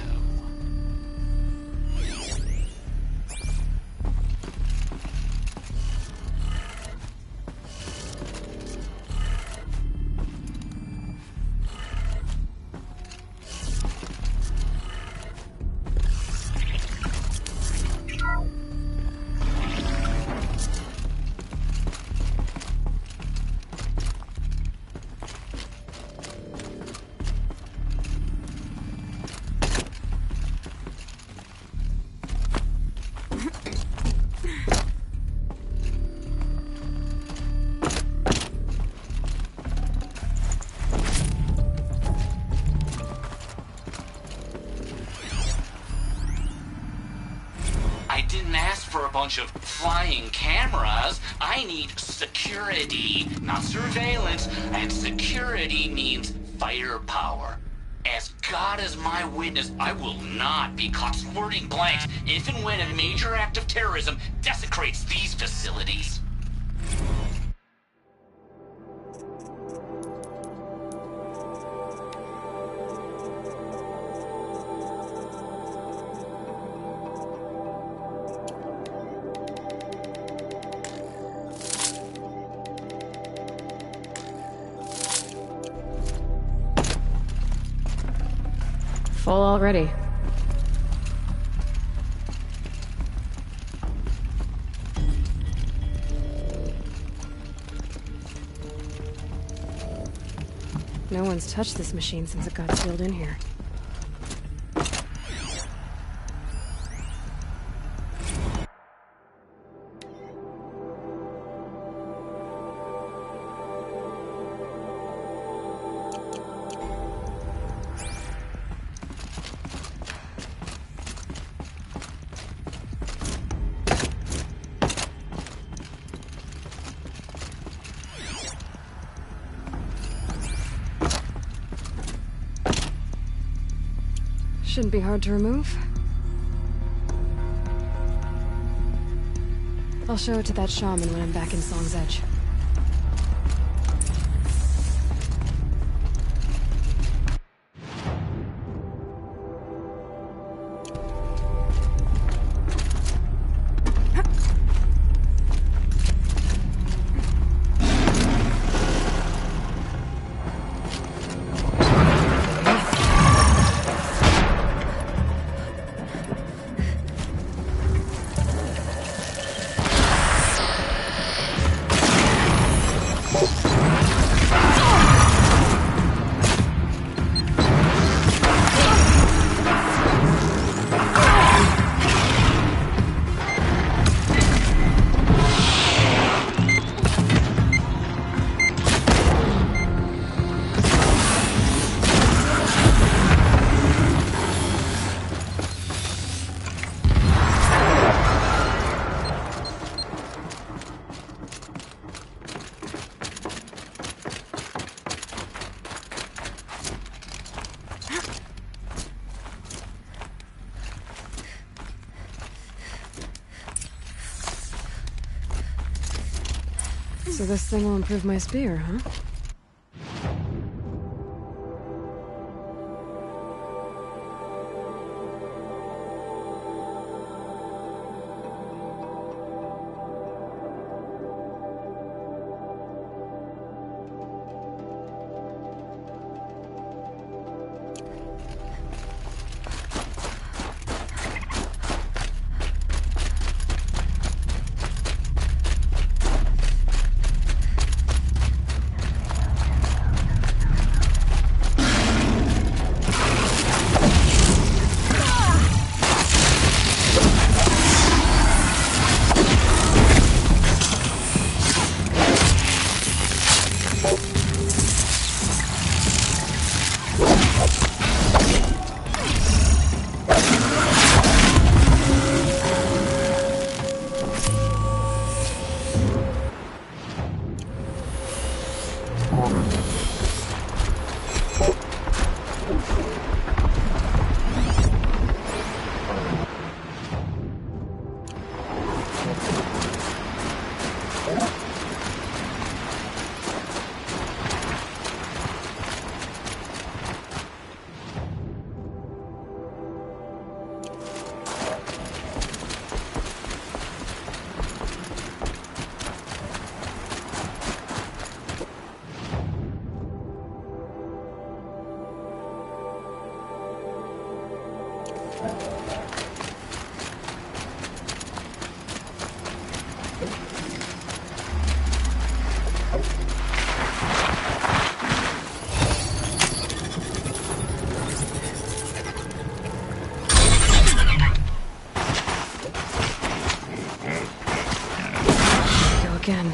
Of flying cameras. I need security, not surveillance, and security means firepower. As God is my witness, I will not be caught squirting blanks if and when a major act of terrorism desecrates these facilities. Full already. No one's touched this machine since it got sealed in here. Shouldn't be hard to remove. I'll show it to that shaman when I'm back in Song's Edge. So this thing will improve my spear, huh? Again.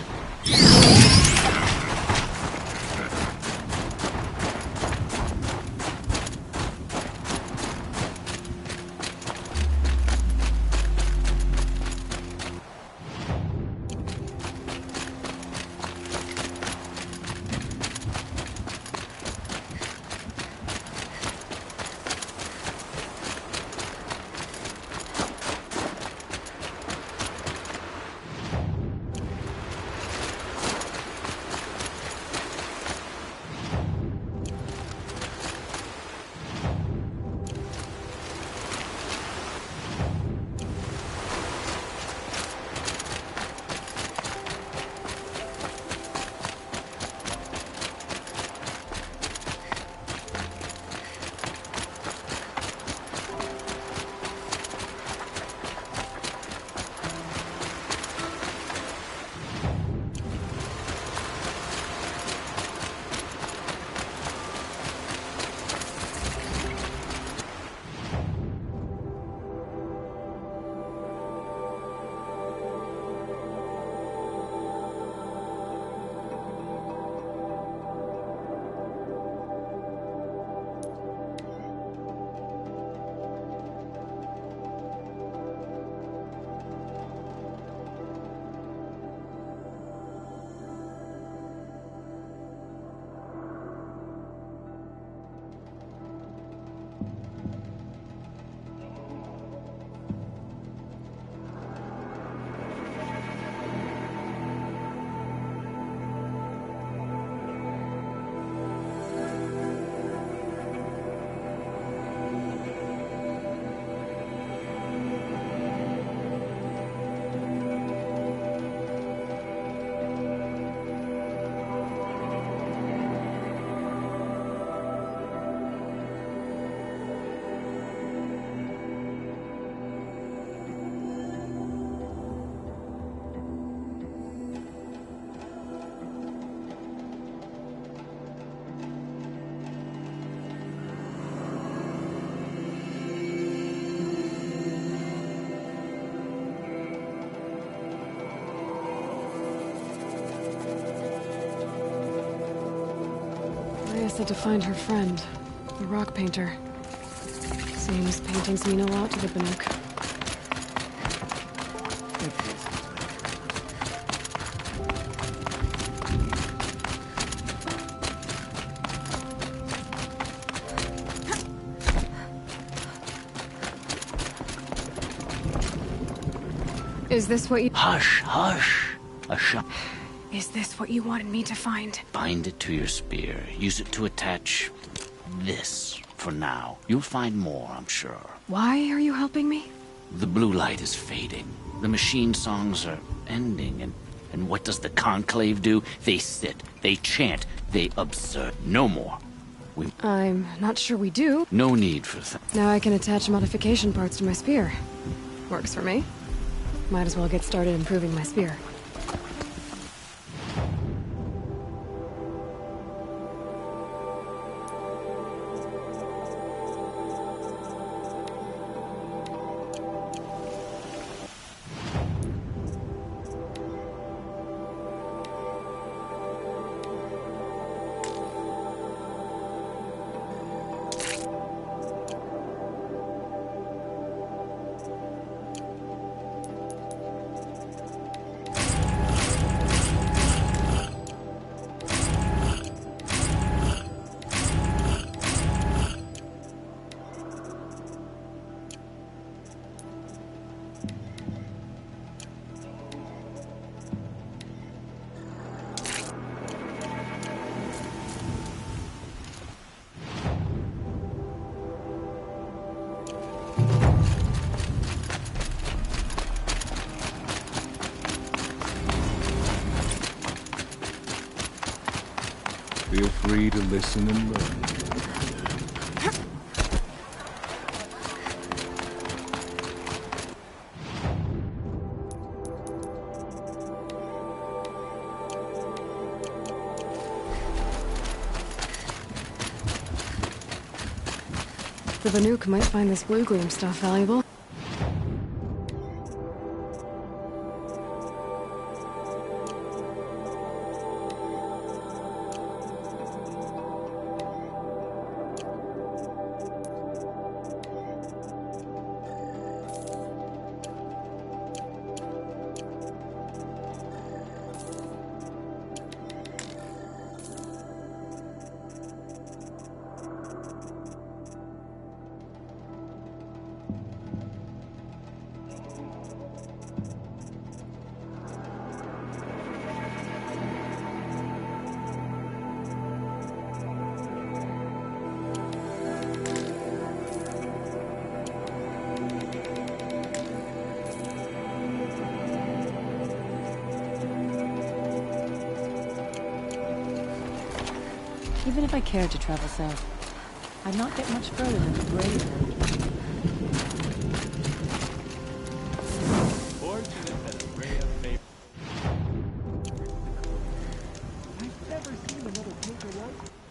Said to find her friend, the rock painter. Seems paintings mean a lot to the Banuk. Is this what you— Hush, hush. A shot. Is this what you wanted me to find? Bind it to your spear. Use it to attach this for now. You'll find more, I'm sure. Why are you helping me? The blue light is fading. The machine songs are ending, and what does the Conclave do? They sit, they chant, they observe. No more. I'm not sure we do. No need for Now I can attach modification parts to my spear. Works for me. Might as well get started improving my spear. Feel free to listen and learn. The Banuk might find this blue gleam stuff valuable. Even if I cared to travel south, I'd not get much further than the grave. I've never seen another paper like